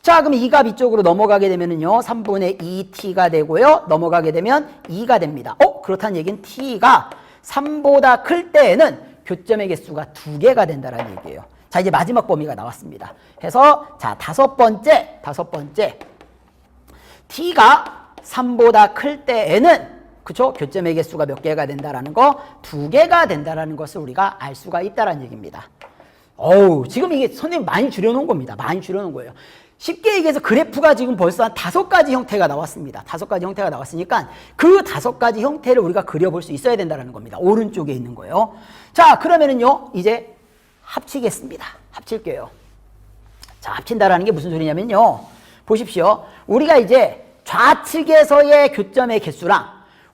자, 그럼 이 값 이쪽으로 넘어가게 되면은요, 3분의 2t가 되고요. 넘어가게 되면 2가 됩니다. 그렇다는 얘기는 t가 3보다 클 때에는 교점의 개수가 2개가 된다는 얘기예요. 자, 이제 마지막 범위가 나왔습니다. 해서, 자, 다섯 번째. t가 3보다 클 때에는, 그쵸? 교점의 개수가 몇 개가 된다라는 거, 2개가 된다라는 것을 우리가 알 수가 있다라는 얘기입니다. 지금 이게 선생님 많이 줄여놓은 겁니다. 많이 줄여놓은 거예요. 쉽게 얘기해서 그래프가 지금 벌써 한 5가지 형태가 나왔습니다. 5가지 형태가 나왔으니까 그 5가지 형태를 우리가 그려볼 수 있어야 된다는 겁니다. 오른쪽에 있는 거예요. 자, 그러면은요, 이제 합치겠습니다. 합칠게요. 자, 합친다라는 게 무슨 소리냐면요. 보십시오. 우리가 이제 좌측에서의 교점의 개수랑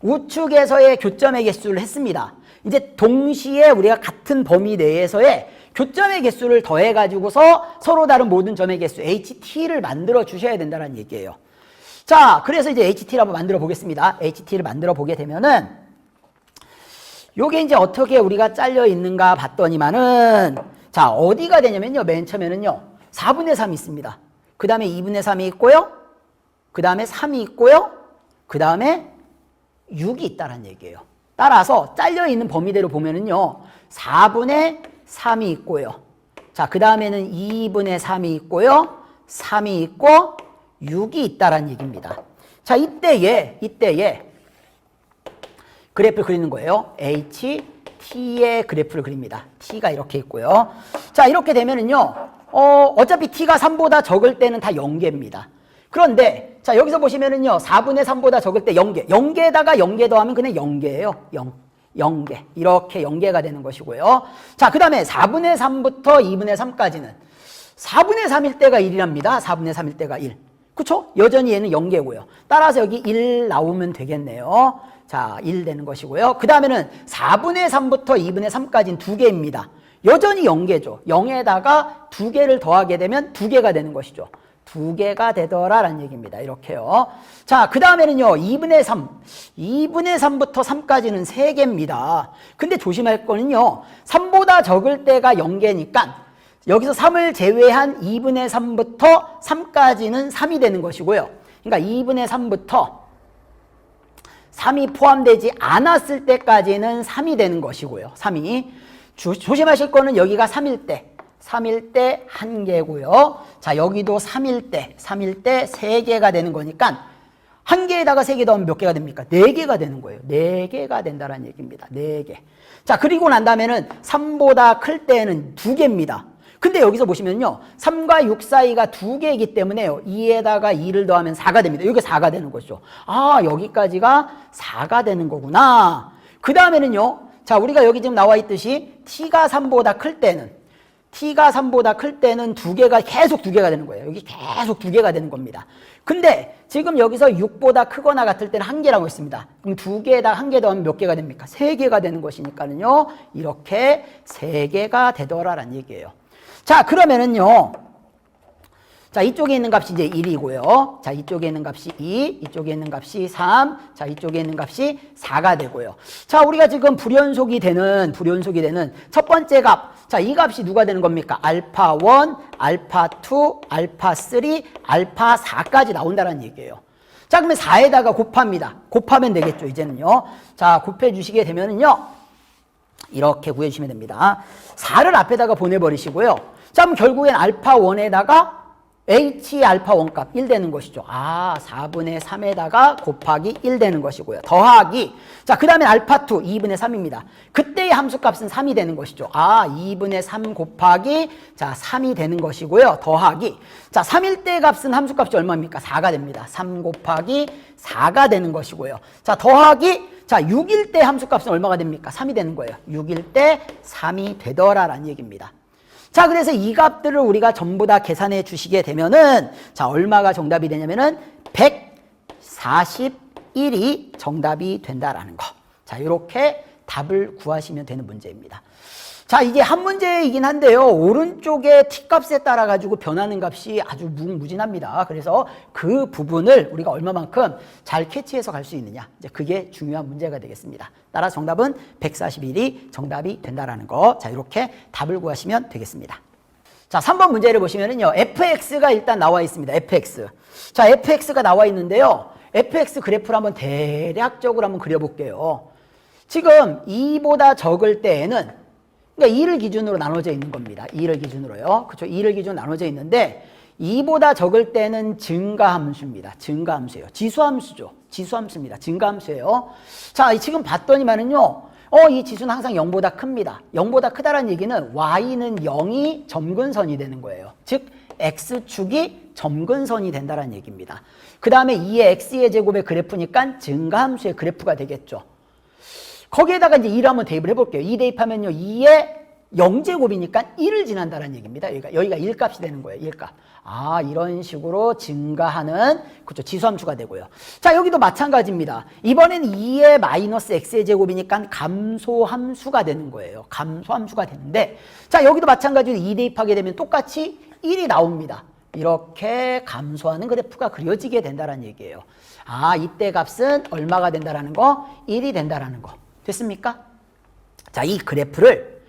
우측에서의 교점의 개수를 했습니다. 이제 동시에 우리가 같은 범위 내에서의 교점의 개수를 더해가지고서 서로 다른 모든 점의 개수 HT를 만들어 주셔야 된다는 얘기예요. 자, 그래서 이제 HT를 한번 만들어 보겠습니다. HT를 만들어 보게 되면은 요게 이제 어떻게 우리가 잘려 있는가 봤더니만은 자, 어디가 되냐면요. 맨 처음에는요. 4분의 3이 있습니다. 그 다음에 2분의 3이 있고요. 그 다음에 3이 있고요. 그 다음에 6이 있다는 얘기예요. 따라서 잘려 있는 범위대로 보면은요. 4분의 3이 있고요. 자, 그 다음에는 2분의 3이 있고요. 3이 있고 6이 있다는 얘기입니다. 자, 이때에 그래프를 그리는 거예요. HT의 그래프를 그립니다. T가 이렇게 있고요. 자, 이렇게 되면은요. 어차피 T가 3보다 적을 때는 다 0개입니다. 그런데 자, 여기서 보시면은요. 4분의 3보다 적을 때 0개. 0개에다가 0개 더하면 그냥 0개예요. 0개. 이렇게 0개가 되는 것이고요. 자, 그 다음에 4분의 3부터 2분의 3까지는 4분의 3일 때가 1이랍니다. 4분의 3일 때가 1. 그쵸? 여전히 얘는 0개고요. 따라서 여기 1 나오면 되겠네요. 자, 1 되는 것이고요. 그 다음에는 4분의 3부터 2분의 3까지는 2개입니다. 여전히 0개죠. 0에다가 2개를 더하게 되면 2개가 되는 것이죠. 2개가 되더라라는 얘기입니다. 이렇게요. 자, 그 다음에는요. 2분의 3. 2분의 3부터 3까지는 3개입니다. 근데 조심할 거는요. 3보다 적을 때가 0개니까 여기서 3을 제외한 2분의 3부터 3까지는 3이 되는 것이고요. 그러니까 2분의 3부터 3이 포함되지 않았을 때까지는 3이 되는 것이고요. 3이. 조심하실 거는 여기가 3일 때 1개고요. 자, 여기도 3일 때 3개가 되는 거니까 한 개에다가 3개 더하면 몇 개가 됩니까? 4개가 되는 거예요. 4개가 된다는 얘기입니다. 4개. 자, 그리고 난 다음에는 3보다 클 때는 2개입니다. 근데 여기서 보시면요. 3과 6 사이가 2개이기 때문에요. 2에다가 2를 더하면 4가 됩니다. 여기 4가 되는 거죠. 아, 여기까지가 4가 되는 거구나. 그 다음에는요. 자, 우리가 여기 지금 나와 있듯이 T가 3보다 클 때는 2개가 계속 2개가 되는 거예요. 여기 계속 2개가 되는 겁니다. 근데 지금 여기서 6보다 크거나 같을 때는 1개라고 했습니다. 그럼 2개에다 1개 더하면 몇 개가 됩니까? 3개가 되는 것이니까는요. 이렇게 3개가 되더라라는 얘기예요. 자, 그러면은요. 자, 이쪽에 있는 값이 이제 1이고요. 자, 이쪽에 있는 값이 2, 이쪽에 있는 값이 3, 자, 이쪽에 있는 값이 4가 되고요. 자, 우리가 지금 불연속이 되는 첫 번째 값. 자, 이 값이 누가 되는 겁니까? 알파 1, 알파 2, 알파 3, 알파 4까지 나온다는 얘기예요. 자, 그러면 4에다가 곱합니다. 곱하면 되겠죠, 이제는요. 자, 곱해 주시게 되면은요. 이렇게 구해주시면 됩니다. 4를 앞에다가 보내버리시고요. 자, 그럼 결국엔 알파 1에다가 H 알파 1 값 1 되는 것이죠. 아, 4분의 3에다가 곱하기 1 되는 것이고요. 더하기. 자, 그 다음에 알파 2, 2분의 3입니다. 그때의 함수 값은 3이 되는 것이죠. 아, 2분의 3 곱하기, 자, 3이 되는 것이고요. 더하기. 자, 3일 때 값은 함수 값이 얼마입니까? 4가 됩니다. 3 곱하기 4가 되는 것이고요. 자, 더하기. 자, 6일 때 함수 값은 얼마가 됩니까? 3이 되는 거예요. 6일 때 3이 되더라라는 얘기입니다. 자, 그래서 이 값들을 우리가 전부 다 계산해 주시게 되면은, 자, 얼마가 정답이 되냐면은 141이 정답이 된다라는 거. 자, 이렇게 답을 구하시면 되는 문제입니다. 자, 이게 한 문제이긴 한데요. 오른쪽에 t값에 따라 가지고 변하는 값이 아주 무궁무진합니다. 그래서 그 부분을 우리가 얼마만큼 잘 캐치해서 갈 수 있느냐. 이제 그게 중요한 문제가 되겠습니다. 따라서 정답은 141이 정답이 된다라는 거. 자, 이렇게 답을 구하시면 되겠습니다. 자, 3번 문제를 보시면은요. fx가 일단 나와 있습니다. fx. 자, fx가 나와 있는데요. fx 그래프를 한번 대략적으로 한번 그려볼게요. 지금 2보다 적을 때에는 그러니까 2를 기준으로 나눠져 있는 겁니다. 2를 기준으로요. 그렇죠? 2를 기준으로 나눠져 있는데 2보다 적을 때는 증가함수입니다. 증가함수예요. 지수함수죠. 지수함수입니다. 증가함수예요. 자, 지금 봤더니만은요. 이 지수는 항상 0보다 큽니다. 0보다 크다라는 얘기는 y는 0이 점근선이 되는 거예요. 즉 x축이 점근선이 된다는 얘기입니다. 그 다음에 2의 x의 제곱의 그래프니까 증가함수의 그래프가 되겠죠. 거기에다가 이제 2를 한번 대입을 해볼게요. 2 대입하면요. 2의 0제곱이니까 1을 지난다는 얘기입니다. 여기가 1값이 되는 거예요. 1값. 아, 이런 식으로 증가하는, 그렇죠, 지수함수가 되고요. 자, 여기도 마찬가지입니다. 이번엔 2의 마이너스 x의 제곱이니까 감소함수가 되는 거예요. 감소함수가 되는데, 자, 여기도 마찬가지로 2 대입하게 되면 똑같이 1이 나옵니다. 이렇게 감소하는 그래프가 그려지게 된다는 얘기예요. 아, 이때 값은 얼마가 된다라는 거? 1이 된다라는 거. 됐습니까? 자, 이 그래프를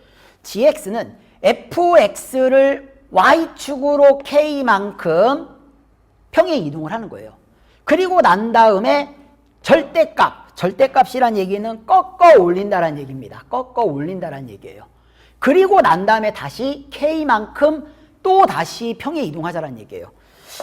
gx는 fx를 y축으로 k만큼 평행 이동을 하는 거예요. 그리고 난 다음에 절대값이란 얘기는 꺾어 올린다는 얘기입니다. 꺾어 올린다는 얘기예요. 그리고 난 다음에 다시 k만큼 또 다시 평행 이동하자는 얘기예요.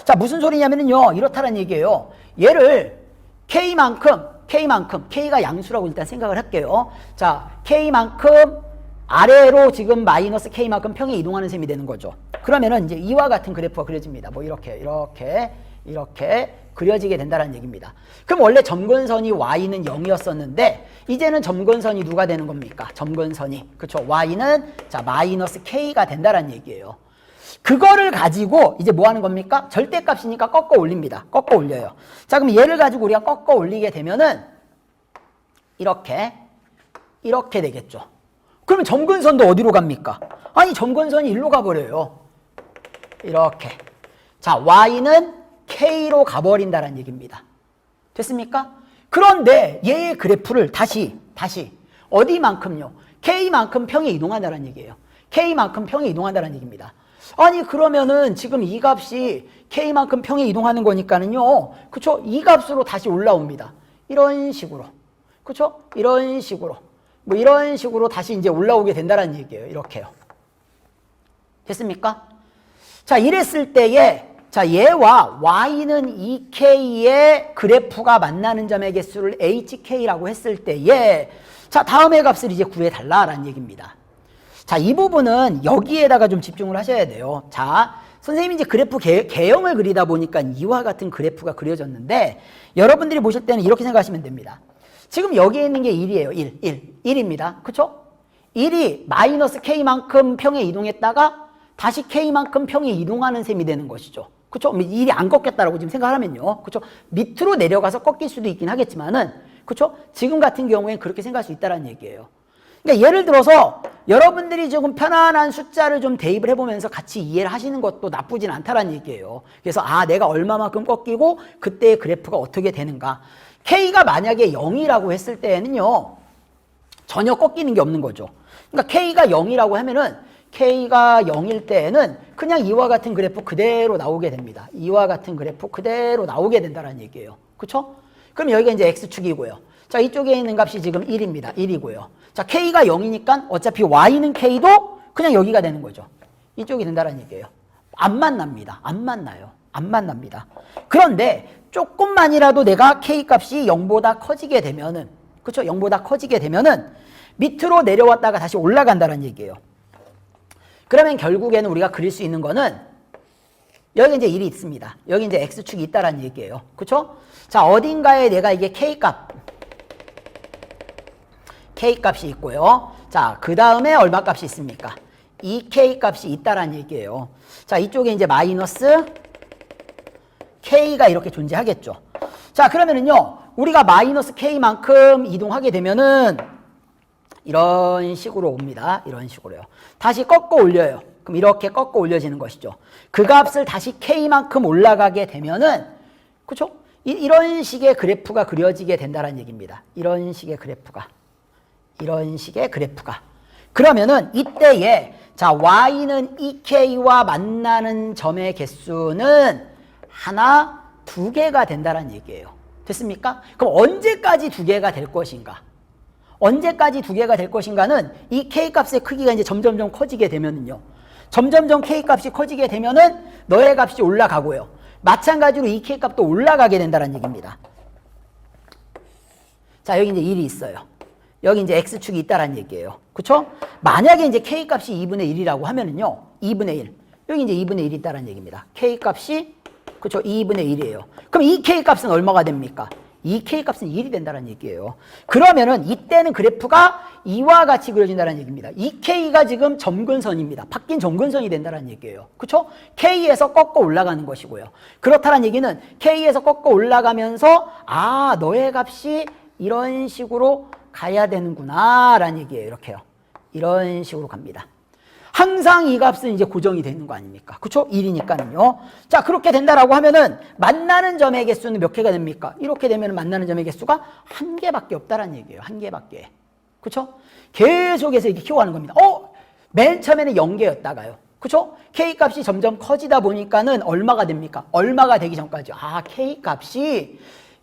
자, 무슨 소리냐면요, 이렇다는 얘기예요. 얘를 k가 양수라고 일단 생각을 할게요. 자, k만큼 아래로 지금 마이너스 k만큼 평행 이동하는 셈이 되는 거죠. 그러면은 이제 이와 같은 그래프가 그려집니다. 뭐 이렇게 그려지게 된다는 얘기입니다. 그럼 원래 점근선이 y는 0이었었는데 이제는 점근선이 누가 되는 겁니까? 점근선이, 그렇죠, y는 자 마이너스 k가 된다는 얘기예요. 그거를 가지고 이제 뭐 하는 겁니까? 절대값이니까 꺾어 올립니다. 꺾어 올려요. 자, 그럼 얘를 가지고 우리가 꺾어 올리게 되면은 이렇게 되겠죠. 그러면 점근선도 어디로 갑니까? 아니, 점근선이 일로 가버려요. 이렇게. 자, y는 k로 가버린다는 얘기입니다. 됐습니까? 그런데 얘의 그래프를 다시 어디만큼요? k만큼 평행 이동한다는 얘기예요. k만큼 평행 이동한다는 얘기입니다. 아니, 그러면은 지금 이 값이 k만큼 평행 이동하는 거니까는요, 그쵸? 이 값으로 다시 올라옵니다. 이런 식으로. 그쵸? 이런 식으로. 뭐 이런 식으로 다시 이제 올라오게 된다는 얘기예요. 이렇게요. 됐습니까? 자, 이랬을 때에 자, 얘와 y는 2k의 그래프가 만나는 점의 개수를 hk라고 했을 때에 자, 다음의 값을 이제 구해달라라는 얘기입니다. 자, 이 부분은 여기에다가 좀 집중을 하셔야 돼요. 자, 선생님이 이제 그래프 개형을 그리다 보니까 이와 같은 그래프가 그려졌는데 여러분들이 보실 때는 이렇게 생각하시면 됩니다. 지금 여기에 있는 게 1이에요. 1입니다. 그쵸? 1이 마이너스 k만큼 평행 이동했다가 다시 k만큼 평행 이동하는 셈이 되는 것이죠. 그쵸? 1이 안 꺾였다라고 지금 생각하면요. 그쵸? 밑으로 내려가서 꺾일 수도 있긴 하겠지만은, 그쵸? 지금 같은 경우엔 그렇게 생각할 수 있다는 얘기예요. 그러니까 예를 들어서 여러분들이 조금 편안한 숫자를 좀 대입을 해보면서 같이 이해를 하시는 것도 나쁘진 않다는 얘기예요. 그래서 아, 내가 얼마만큼 꺾이고 그때의 그래프가 어떻게 되는가. K가 만약에 0이라고 했을 때에는요, 전혀 꺾이는 게 없는 거죠. 그러니까 K가 0이라고 하면은 K가 0일 때에는 그냥 이와 같은 그래프 그대로 나오게 됩니다. 이와 같은 그래프 그대로 나오게 된다는 얘기예요. 그쵸? 그럼 여기가 이제 X축이고요. 자, 이쪽에 있는 값이 지금 1입니다. 1이고요. 자, K가 0이니까 어차피 Y는 K도 그냥 여기가 되는 거죠. 이쪽이 된다는 얘기예요. 안 만납니다. 안 만납니다. 그런데 조금만이라도 내가 K 값이 0보다 커지게 되면은, 그쵸? 0보다 커지게 되면은 밑으로 내려왔다가 다시 올라간다는 얘기예요. 그러면 결국에는 우리가 그릴 수 있는 거는 여기 이제 1이 있습니다. 여기 이제 X축이 있다라는 얘기예요. 그쵸? 자, 어딘가에 내가 이게 K값이 있고요. 자, 그 다음에 얼마 값이 있습니까? 2K 값이 있다라는 얘기예요. 자, 이쪽에 이제 마이너스 K가 이렇게 존재하겠죠. 자, 그러면은요, 우리가 마이너스 K만큼 이동하게 되면은 이런 식으로 옵니다. 이런 식으로요. 다시 꺾어 올려요. 그럼 이렇게 꺾어 올려지는 것이죠. 그 값을 다시 K만큼 올라가게 되면은, 그쵸? 이런 식의 그래프가 그려지게 된다는 얘기입니다. 이런 식의 그래프가. 그러면은 이때에 자, Y는 2K와 만나는 점의 개수는 하나, 두 개가 된다는 얘기예요. 됐습니까? 그럼 언제까지 두 개가 될 것인가? 언제까지 두 개가 될 것인가는 이 K값의 크기가 이제 점점점 커지게 되면은요. 점점점 K값이 커지게 되면은 너의 값이 올라가고요. 마찬가지로 이 K값도 올라가게 된다는 얘기입니다. 자, 여기 이제 1이 있어요. 여기 이제 X축이 있다라는 얘기예요. 그쵸? 만약에 이제 K값이 2분의 1이라고 하면은요. 2분의 1. 여기 이제 2분의 1이 있다라는 얘기입니다. K값이, 그쵸? 2분의 1이에요. 그럼 이 K값은 얼마가 됩니까? 이 K값은 1이 된다는 얘기예요. 그러면은 이때는 그래프가 이와 같이 그려진다는 얘기입니다. 이 K가 지금 점근선입니다. 바뀐 점근선이 된다는 얘기예요. 그렇죠? K에서 꺾어 올라가는 것이고요. 그렇다는 얘기는 K에서 꺾어 올라가면서 아, 너의 값이 이런 식으로 가야 되는구나 라는 얘기예요. 이렇게요. 이런 식으로 갑니다. 항상 이 값은 이제 고정이 되는 거 아닙니까? 그쵸? 1이니까는요. 자, 그렇게 된다라고 하면은 만나는 점의 개수는 몇 개가 됩니까? 이렇게 되면 만나는 점의 개수가 한 개밖에 없다라는 얘기예요. 한 개밖에. 그쵸? 계속해서 이렇게 키워가는 겁니다. 맨 처음에는 0개였다가요. 그쵸? K 값이 점점 커지다 보니까는 얼마가 됩니까? 얼마가 되기 전까지. 아, K 값이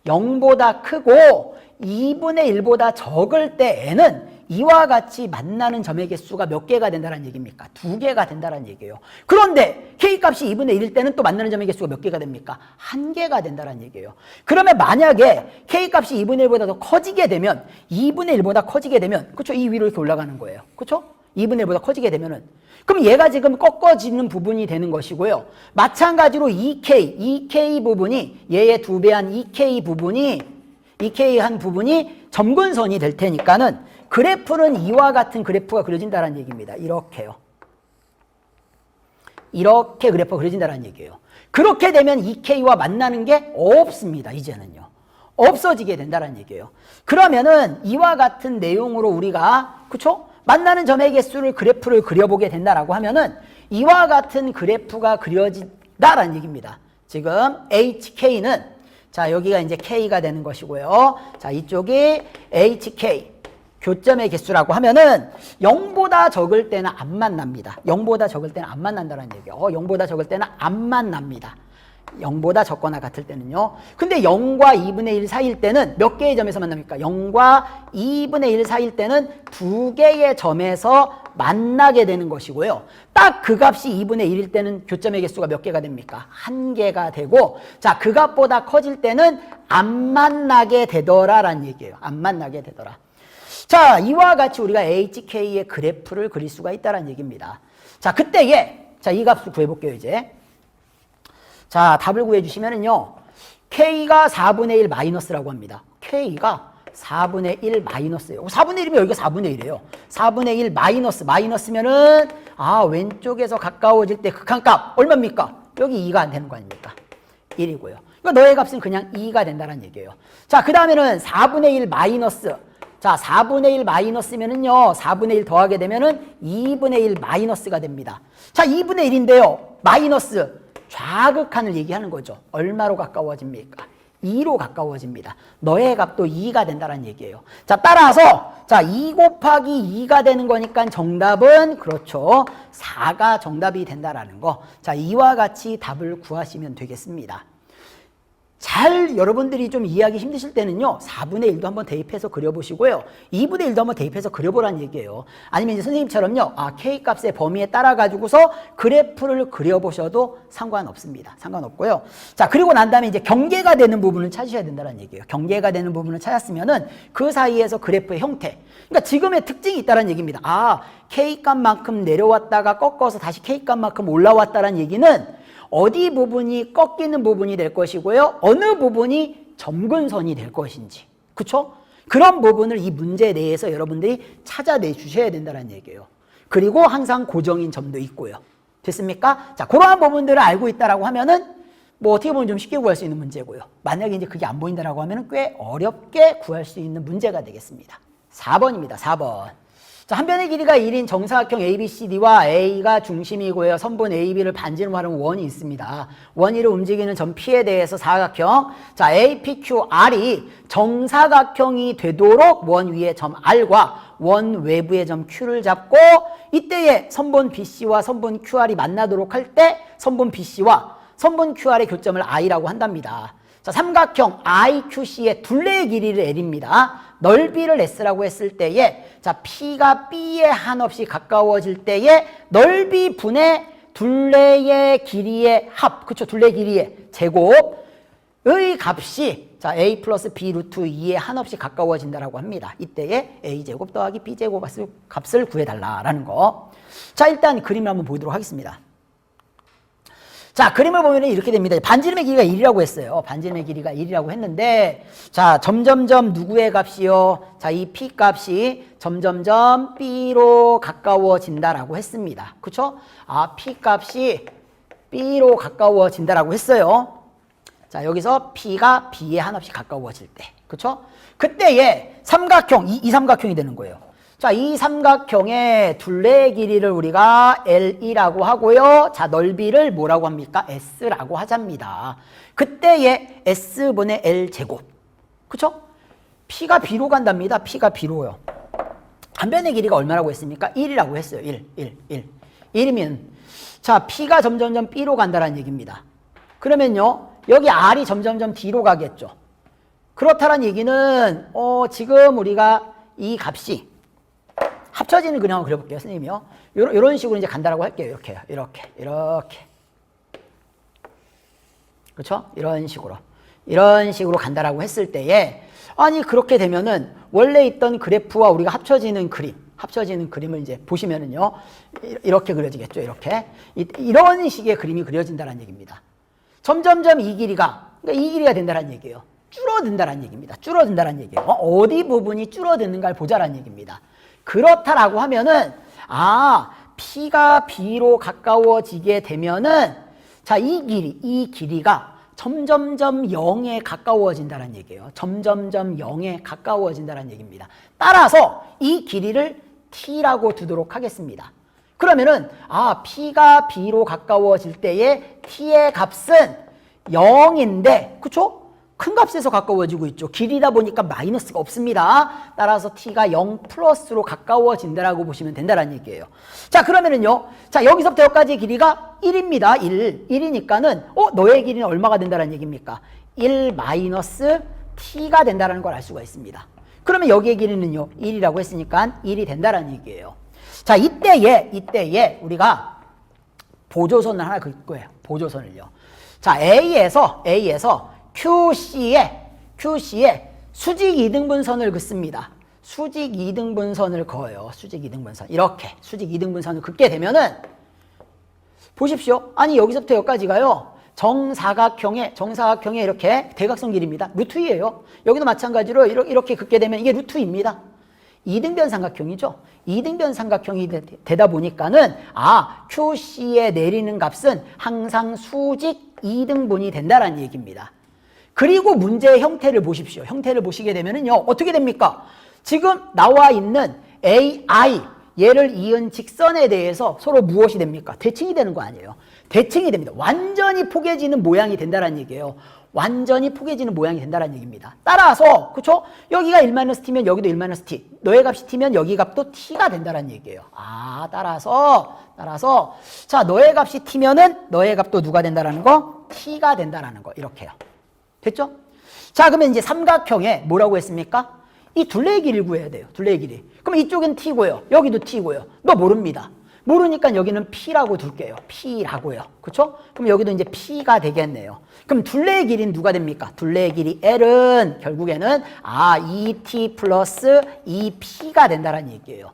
0보다 크고 2분의 1보다 적을 때에는 이와 같이 만나는 점의 개수가 몇 개가 된다는 얘기입니까? 2개가 된다는 얘기예요. 그런데 K값이 2분의 1일 때는 또 만나는 점의 개수가 몇 개가 됩니까? 1개가 된다는 얘기예요. 그러면 만약에 K값이 2분의 1보다 더 커지게 되면 2분의 1보다 커지게 되면 그렇죠? 이 위로 이렇게 올라가는 거예요. 그렇죠? 2분의 1보다 커지게 되면은 그럼 얘가 지금 꺾어지는 부분이 되는 것이고요. 마찬가지로 2K 부분이 얘의 2배한 2K 한 부분이 점근선이 될 테니까는 그래프는 이와 같은 그래프가 그려진다는 얘기입니다. 이렇게요. 이렇게 그래프가 그려진다는 얘기예요. 그렇게 되면 2K와 만나는 게 없습니다. 이제는요. 없어지게 된다는 얘기예요. 그러면은 이와 같은 내용으로 우리가 그쵸? 만나는 점의 개수를 그래프를 그려보게 된다라고 하면은 이와 같은 그래프가 그려진다라는 얘기입니다. 지금 HK는 자, 여기가 이제 K가 되는 것이고요. 자, 이쪽이 HK 교점의 개수라고 하면은 0보다 적을 때는 안 만납니다. 0보다 적을 때는 안 만난다는 얘기예요. 0보다 적을 때는 안 만납니다. 0보다 적거나 같을 때는요. 근데 0과 2분의 1 사이일 때는 몇 개의 점에서 만납니까? 0과 2분의 1 사이일 때는 2개의 점에서 만나게 되는 것이고요. 딱 그 값이 2분의 1일 때는 교점의 개수가 몇 개가 됩니까? 1개가 되고 자, 그 값보다 커질 때는 안 만나게 되더라라는 얘기예요. 안 만나게 되더라. 자, 이와 같이 우리가 HK의 그래프를 그릴 수가 있다는 얘기입니다. 자, 그때에 자, 이 값을 구해볼게요, 이제. 자, 답을 구해주시면은요, K가 4분의 1 마이너스라고 합니다. K가 4분의 1 마이너스예요. 4분의 1이면 여기가 4분의 1이에요. 4분의 1 마이너스면은, 아, 왼쪽에서 가까워질 때 극한값, 얼마입니까? 여기 2가 안 되는 거 아닙니까? 1이고요. 그러니까 너의 값은 그냥 2가 된다는 얘기예요. 자, 그 다음에는 4분의 1 마이너스. 자, 4분의 1 마이너스면은요, 4분의 1 더하게 되면은 2분의 1 마이너스가 됩니다. 자, 2분의 1인데요, 마이너스. 좌극한을 얘기하는 거죠. 얼마로 가까워집니까? 2로 가까워집니다. 너의 값도 2가 된다는 얘기예요. 자, 따라서 자, 2 곱하기 2가 되는 거니까 정답은 그렇죠. 4가 정답이 된다라는 거. 자, 이와 같이 답을 구하시면 되겠습니다. 잘 여러분들이 좀 이해하기 힘드실 때는요, 4분의 1도 한번 대입해서 그려보시고요. 2분의 1도 한번 대입해서 그려보라는 얘기예요. 아니면 이제 선생님처럼요, K값의 범위에 따라가지고서 그래프를 그려보셔도 상관없습니다. 상관없고요. 자, 그리고 난 다음에 이제 경계가 되는 부분을 찾으셔야 된다는 얘기예요. 경계가 되는 부분을 찾았으면은 그 사이에서 그래프의 형태. 그러니까 지금의 특징이 있다는 얘기입니다. 아, K값만큼 내려왔다가 꺾어서 다시 K값만큼 올라왔다는 얘기는 어디 부분이 꺾이는 부분이 될 것이고요. 어느 부분이 점근선이 될 것인지. 그쵸? 그런 부분을 이 문제 내에서 여러분들이 찾아내 주셔야 된다는 얘기예요. 그리고 항상 고정인 점도 있고요. 됐습니까? 자, 그러한 부분들을 알고 있다라고 하면은 뭐 어떻게 보면 좀 쉽게 구할 수 있는 문제고요. 만약에 이제 그게 안 보인다라고 하면은 꽤 어렵게 구할 수 있는 문제가 되겠습니다. 4번입니다. 4번. 자, 한 변의 길이가 1인 정사각형 ABCD와 A가 중심이고요. 선분 AB를 반지름 하는 원이 있습니다. 원위로 움직이는 점 P에 대해서 사각형 자, APQR이 정사각형이 되도록 원 위의 점 R과 원 외부의 점 Q를 잡고 이때에 선분 BC와 선분 QR이 만나도록 할 때 선분 BC와 선분 QR의 교점을 I라고 한답니다. 자, 삼각형 IQC의 둘레의 길이를 L입니다. 넓이를 S라고 했을 때에 자, P가 B에 한없이 가까워질 때에 넓이 분의 둘레의 길이의 합, 그쵸? 둘레 길이의 제곱의 값이 자, A 플러스 B 루트 2에 한없이 가까워진다라고 합니다. 이때에 A제곱 더하기 B제곱 값을 구해달라라는 거. 자, 일단 그림을 한번 보도록 하겠습니다. 자, 그림을 보면 이렇게 됩니다. 반지름의 길이가 1이라고 했어요. 반지름의 길이가 1이라고 했는데, 자, 점점점 누구의 값이요? 자, 이 P 값이 점점점 B로 가까워진다라고 했습니다. 그쵸? 아, P 값이 B로 가까워진다라고 했어요. 자, 여기서 P가 B에 한없이 가까워질 때. 그쵸? 그때에 삼각형, 이 삼각형이 되는 거예요. 자, 이 삼각형의 둘레의 길이를 우리가 L이라고 하고요. 자, 넓이를 뭐라고 합니까? S라고 하잡니다. 그때의 S분의 L 제곱. 그쵸? P가 B로 간답니다. P가 B로요. 한 변의 길이가 얼마라고 했습니까? 1이라고 했어요. 1. 1이면, 자, P가 점점점 B로 간다는 얘기입니다. 그러면요, 여기 R이 점점점 D로 가겠죠. 그렇다는 얘기는, 지금 우리가 이 값이 합쳐지는 그림 한번 그려볼게요, 선생님이요. 요런 식으로 이제 간다라고 할게요. 이렇게요. 이렇게. 그렇죠? 이런 식으로 간다라고 했을 때에, 아니, 그렇게 되면은 원래 있던 그래프와 우리가 합쳐지는 그림을 이제 보시면은요, 이렇게 그려지겠죠. 이런 식의 그림이 그려진다는 얘기입니다. 점점점 이 길이가 된다는 얘기예요. 줄어든다는 얘기입니다. 어디 부분이 줄어드는가를 보자라는 얘기입니다. 그렇다라고 하면은, 아, P가 B로 가까워지게 되면은, 자, 이 길이가 점점점 0에 가까워진다는 얘기예요. 점점점 0에 가까워진다는 얘기입니다. 따라서 이 길이를 T라고 두도록 하겠습니다. 그러면은, 아, P가 B로 가까워질 때의 T의 값은 0인데, 그쵸? 큰 값에서 가까워지고 있죠. 길이다 보니까 마이너스가 없습니다. 따라서 T가 0 플러스로 가까워진다라고 보시면 된다는 얘기예요. 자, 그러면은요. 자, 여기서부터 여기까지의 길이가 1입니다. 1이니까는, 너의 길이는 얼마가 된다는 얘기입니까? 1 마이너스 T가 된다는 걸 알 수가 있습니다. 그러면 여기의 길이는요. 1이라고 했으니까 1이 된다는 얘기예요. 자, 이때에 우리가 보조선을 하나 그릴 거예요. 보조선을요. 자, A에서 QC에 수직 2등분선을 긋습니다. 수직 2등분선을 그어요. 수직 2등분선. 이렇게 수직 2등분선을 긋게 되면은 보십시오. 아니, 여기서부터 여기까지가요. 정사각형의 이렇게 대각선 길이입니다. 루트 2예요. 여기도 마찬가지로 이렇게 긋게 되면 이게 루트 2입니다. 2등변 삼각형이죠. 2등변 삼각형이 되다 보니까는, 아, QC에 내리는 값은 항상 수직 2등분이 된다는 얘기입니다. 그리고 문제의 형태를 보십시오. 형태를 보시게 되면은요, 어떻게 됩니까? 지금 나와 있는 AI, 얘를 이은 직선에 대해서 서로 무엇이 됩니까? 대칭이 되는 거 아니에요? 대칭이 됩니다. 완전히 포개지는 모양이 된다는 얘기예요. 완전히 포개지는 모양이 된다는 얘기입니다. 따라서, 그쵸? 여기가 1-t면 여기도 1-t. 너의 값이 t면 여기 값도 t가 된다는 얘기예요. 아, 따라서, 자, 너의 값이 t면은 너의 값도 누가 된다라는 거? t가 된다라는 거. 이렇게요. 됐죠? 자, 그러면 이제 삼각형에 뭐라고 했습니까? 이 둘레의 길이를 구해야 돼요. 둘레의 길이. 그럼 이쪽은 t고요. 여기도 t고요. 너 모릅니다. 모르니까 여기는 p라고 둘게요. p라고요. 그렇죠? 그럼 여기도 이제 p가 되겠네요. 그럼 둘레의 길이는 누가 됩니까? 둘레의 길이 L은 결국에는 2t 플러스 2p가 된다는 얘기예요.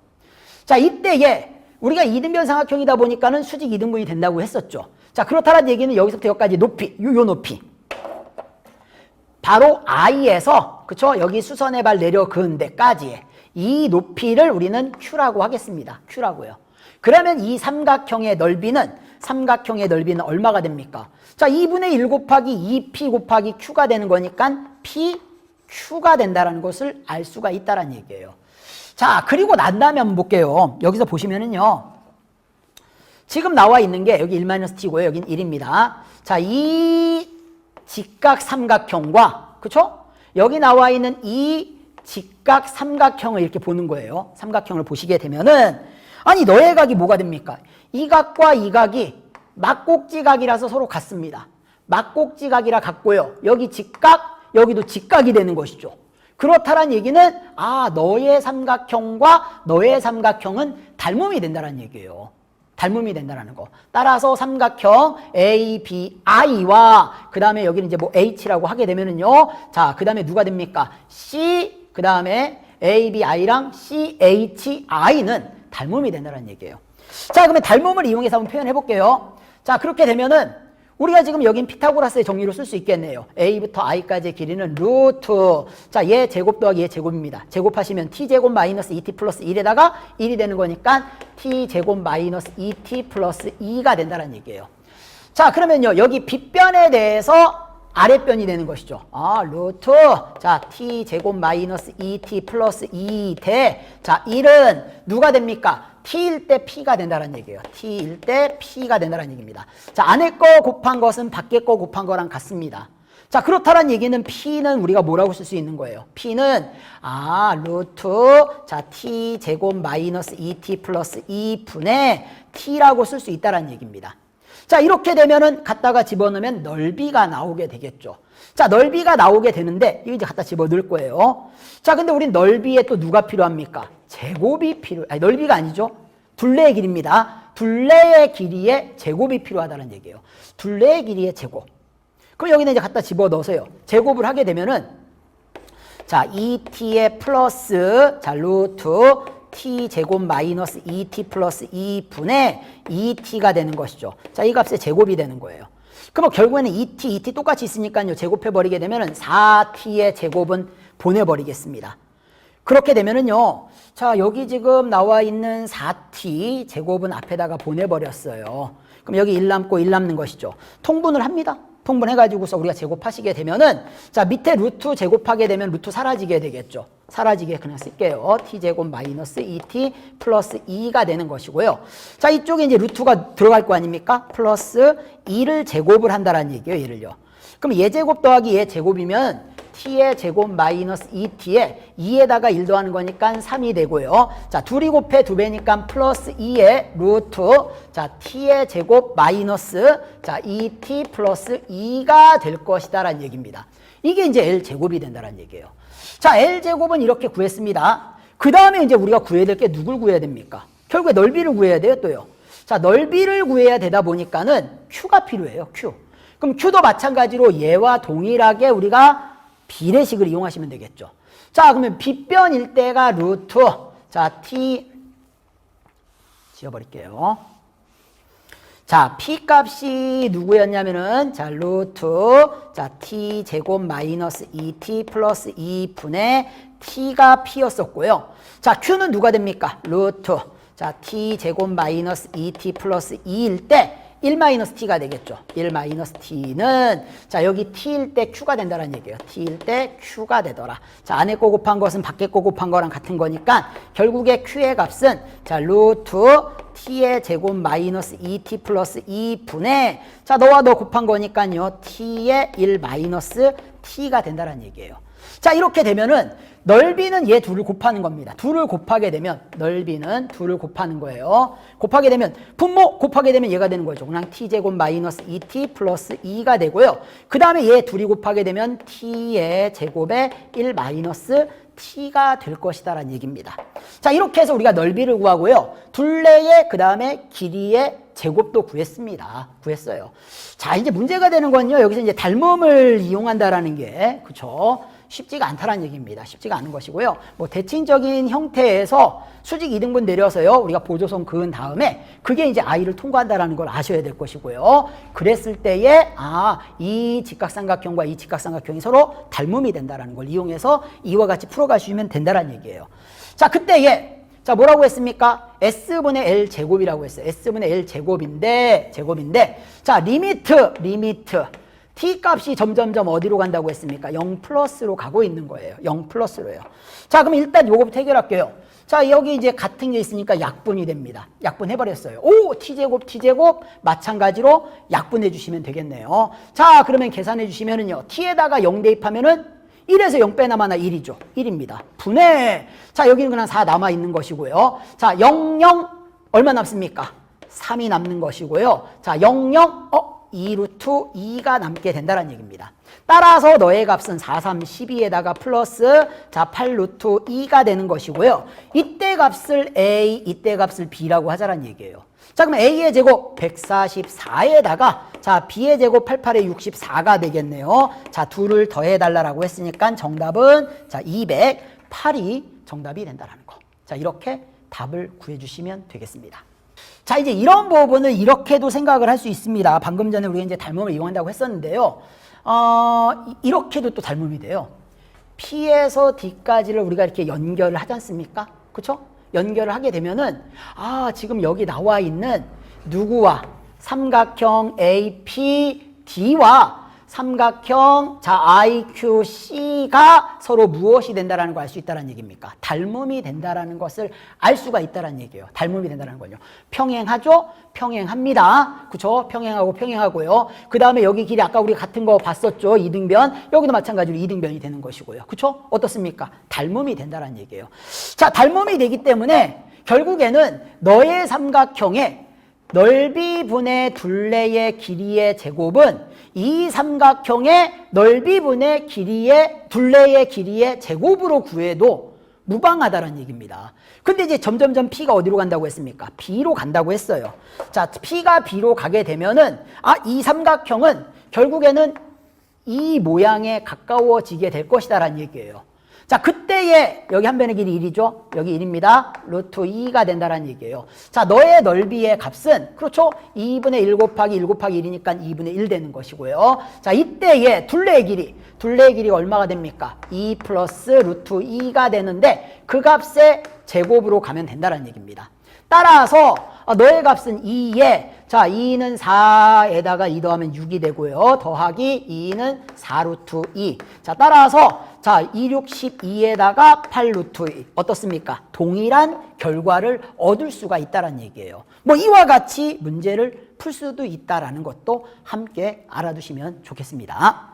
자, 이때에 우리가 2등변 삼각형이다 보니까는 수직 2등분이 된다고 했었죠. 자, 그렇다는 얘기는 여기서부터 여기까지 높이, 요 높이. 바로 I에서, 그쵸? 여기 수선의 발 내려 그은 데까지의 이 높이를 우리는 Q라고 하겠습니다. Q라고요. 그러면 이 삼각형의 넓이는 얼마가 됩니까? 자, 2분의 1 곱하기 2P 곱하기 Q가 되는 거니까 PQ가 된다는 것을 알 수가 있다는 얘기예요. 자, 그리고 난 다음에 한번 볼게요. 여기서 보시면은요. 지금 나와 있는 게 여기 1-t고요. 여긴 1입니다. 자, 이 직각 삼각형과, 그쵸? 여기 나와 있는 이 직각 삼각형을 이렇게 보는 거예요. 삼각형을 보시게 되면은, 아니, 너의 각이 뭐가 됩니까? 이 각과 이 각이 막꼭지각이라서 서로 같습니다. 막꼭지각이라 같고요. 여기 직각, 여기도 직각이 되는 것이죠. 그렇다는 얘기는, 너의 삼각형과 너의 삼각형은 닮음이 된다는 얘기예요. 닮음이 된다는 거. 따라서 삼각형 ABI와 그 다음에 여기는 이제 뭐 H라고 하게 되면은요. 자, 그 다음에 누가 됩니까? C, 그 다음에 ABI랑 CHI는 닮음이 된다는 얘기예요. 자, 그러면 닮음을 이용해서 한번 표현해 볼게요. 자, 그렇게 되면은 우리가 지금 여긴 피타고라스의 정리로 쓸 수 있겠네요. a부터 i까지의 길이는 루트. 자, 얘 제곱 더하기 얘 제곱입니다. 제곱하시면 t제곱 마이너스 2t 플러스 1에다가 1이 되는 거니까 t제곱 마이너스 2t 플러스 2가 된다는 얘기예요. 자, 그러면요. 여기 빗변에 대해서 아랫변이 되는 것이죠. 루트. 자, t제곱 마이너스 2t 플러스 2 대. 자, 1은 누가 됩니까? t일 때 p가 된다는 얘기예요. t일 때 p가 된다는 얘기입니다. 자, 안에 거 곱한 것은 밖에 거 곱한 거랑 같습니다. 자, 그렇다는 얘기는 p는 우리가 뭐라고 쓸 수 있는 거예요? p는 루트 자 t 제곱 마이너스 2t 플러스 2분의 t라고 쓸 수 있다는 얘기입니다. 자, 이렇게 되면은 갖다가 집어넣으면 넓이가 나오게 되겠죠. 자, 넓이가 나오게 되는데 이거 이제 갖다 집어넣을 거예요. 자, 근데 우린 넓이에 또 누가 필요합니까? 제곱이 넓이가 아니죠. 둘레의 길이입니다. 둘레의 길이에 제곱이 필요하다는 얘기예요. 둘레의 길이의 제곱. 그럼 여기는 이제 갖다 집어넣어서요. 제곱을 하게 되면은 자, 2t의 플러스 자, 루트 t 제곱 마이너스 2t 플러스 2분의 2t가 되는 것이죠. 자, 이 값의 제곱이 되는 거예요. 그럼 결국에는 2t 똑같이 있으니까요. 제곱해버리게 되면은 4t의 제곱은 보내버리겠습니다. 그렇게 되면은요. 자, 여기 지금 나와 있는 4t 제곱은 앞에다가 보내버렸어요. 그럼 여기 1 남고 1 남는 것이죠. 통분을 합니다. 통분해가지고서 우리가 제곱하시게 되면은 자, 밑에 루트 제곱하게 되면 루트 사라지게 되겠죠. 사라지게 그냥 쓸게요. t제곱 마이너스 2t 플러스 2가 되는 것이고요. 자, 이쪽에 이제 루트가 들어갈 거 아닙니까? 플러스 2를 제곱을 한다는 얘기예요. 얘를요. 그럼 얘 제곱 더하기 얘 제곱이면 t의 제곱 마이너스 2t에 2에다가 1 더하는 거니까 3이 되고요. 자, 둘이 곱해 2배니까 플러스 2의 루트 자, t의 제곱 마이너스 자, 2t 플러스 2가 될 것이다라는 얘기입니다. 이게 이제 L제곱이 된다는 얘기예요. 자, L제곱은 이렇게 구했습니다. 그 다음에 이제 우리가 구해야 될 게 누굴 구해야 됩니까? 결국에 넓이를 구해야 돼요, 또요. 자, 넓이를 구해야 되다 보니까는 Q가 필요해요, Q. 그럼 Q도 마찬가지로 얘와 동일하게 우리가 비례식을 이용하시면 되겠죠. 자, 그러면 빗변일 때가 루트 자, t 지워버릴게요. 자, p 값이 누구였냐면은 자, 루트 자, t 제곱 마이너스 2t 플러스 2분의 t가 p였었고요. 자, q는 누가 됩니까? 루트 자, t 제곱 마이너스 2t 플러스 2일 때 1 마이너스 t가 되겠죠. 1 마이너스 t는 자, 여기 t일 때 q가 된다는 얘기예요. t일 때 q가 되더라. 자, 안에 거 곱한 것은 밖에 거 곱한 거랑 같은 거니까 결국에 q의 값은 자, 루트 t의 제곱 마이너스 2t 플러스 2분의 자, 너와 너 곱한 거니까요. t의 1 마이너스 t가 된다는 얘기예요. 자, 이렇게 되면은 넓이는 얘 둘을 곱하는 겁니다. 둘을 곱하게 되면 넓이는 둘을 곱하는 거예요. 곱하게 되면 분모 곱하게 되면 얘가 되는 거죠. 그냥 t제곱 마이너스 2t 플러스 2가 되고요. 그 다음에 얘 둘이 곱하게 되면 t의 제곱에 1 마이너스 t가 될 것이다 라는 얘기입니다. 자, 이렇게 해서 우리가 넓이를 구하고요. 둘레의 그 다음에 길이의 제곱도 구했어요. 자, 이제 문제가 되는 건요. 여기서 이제 닮음을 이용한다라는 게 그쵸? 쉽지가 않다라는 얘기입니다. 쉽지가 않은 것이고요. 뭐 대칭적인 형태에서 수직 2등분 내려서요. 우리가 보조선 그은 다음에 그게 이제 i를 통과한다라는 걸 아셔야 될 것이고요. 그랬을 때에 이 직각삼각형과 이 직각삼각형이 서로 닮음이 된다라는 걸 이용해서 이와 같이 풀어가시면 된다라는 얘기예요. 자, 그때에 자, 뭐라고 했습니까? S분의 L 제곱이라고 했어요. S분의 L 제곱인데 자, 리미트 t 값이 점점점 어디로 간다고 했습니까? 0 플러스로 가고 있는 거예요. 0 플러스로요. 자, 그럼 일단 요거부터 해결할게요. 자, 여기 이제 같은 게 있으니까 약분이 됩니다. 약분해버렸어요. 오, t제곱 마찬가지로 약분해 주시면 되겠네요. 자, 그러면 계산해 주시면은요. t에다가 0 대입하면은 1에서 0 빼나마나 1이죠. 1입니다. 분해. 자, 여기는 그냥 4 남아있는 것이고요. 자, 0, 0 얼마 남습니까? 3이 남는 것이고요. 자, 0, 0 2 루트 2가 남게 된다는 얘기입니다. 따라서 너의 값은 4, 3, 12에다가 플러스 자, 8 루트 2가 되는 것이고요. 이때 값을 A, 이때 값을 B라고 하자는 얘기예요. 자, 그럼 A의 제곱 144에다가 자, B의 제곱 88에 64가 되겠네요. 자, 둘을 더해달라고 했으니까 정답은 자, 208이 정답이 된다는 거. 자, 이렇게 답을 구해주시면 되겠습니다. 자, 이제 이런 부분을 이렇게도 생각을 할 수 있습니다. 방금 전에 우리가 이제 닮음을 이용한다고 했었는데요. 이렇게도 또 닮음이 돼요. P에서 D까지를 우리가 이렇게 연결을 하지 않습니까? 그쵸? 연결을 하게 되면은, 지금 여기 나와 있는 누구와 삼각형 APD와 삼각형 IQC가 서로 무엇이 된다라는 걸 알 수 있다는 얘기입니까? 닮음이 된다라는 것을 알 수가 있다는 얘기예요. 닮음이 된다는 걸요. 평행하죠? 평행합니다. 그쵸? 평행하고 평행하고요. 그 다음에 여기 길이 아까 우리 같은 거 봤었죠? 이등변. 여기도 마찬가지로 이등변이 되는 것이고요. 그쵸? 어떻습니까? 닮음이 된다는 얘기예요. 자, 닮음이 되기 때문에 결국에는 너의 삼각형의 넓이 분의 둘레의 길이의 제곱은 이 삼각형의 넓이 분의 둘레의 길이의 제곱으로 구해도 무방하다는 얘기입니다. 근데 이제 점점점 P가 어디로 간다고 했습니까? B로 간다고 했어요. 자, P가 B로 가게 되면은 이 삼각형은 결국에는 이 모양에 가까워지게 될 것이다라는 얘기예요. 자, 그때에 여기 한 변의 길이 1이죠. 여기 1입니다. 루트 2가 된다라는 얘기예요. 자, 너의 넓이의 값은 그렇죠? 2분의 1 곱하기 1 곱하기 1이니까 2분의 1 되는 것이고요. 자, 이때에 둘레의 길이가 얼마가 됩니까? 2 플러스 루트 2가 되는데 그 값의 제곱으로 가면 된다라는 얘기입니다. 따라서 너의 값은 2에 2는 4에다가 2 더하면 6이 되고요. 더하기 2는 4 루트 2. 자, 따라서 2, 6, 12에다가 8 루트 2. 어떻습니까? 동일한 결과를 얻을 수가 있다는 얘기예요. 뭐 이와 같이 문제를 풀 수도 있다라는 것도 함께 알아두시면 좋겠습니다.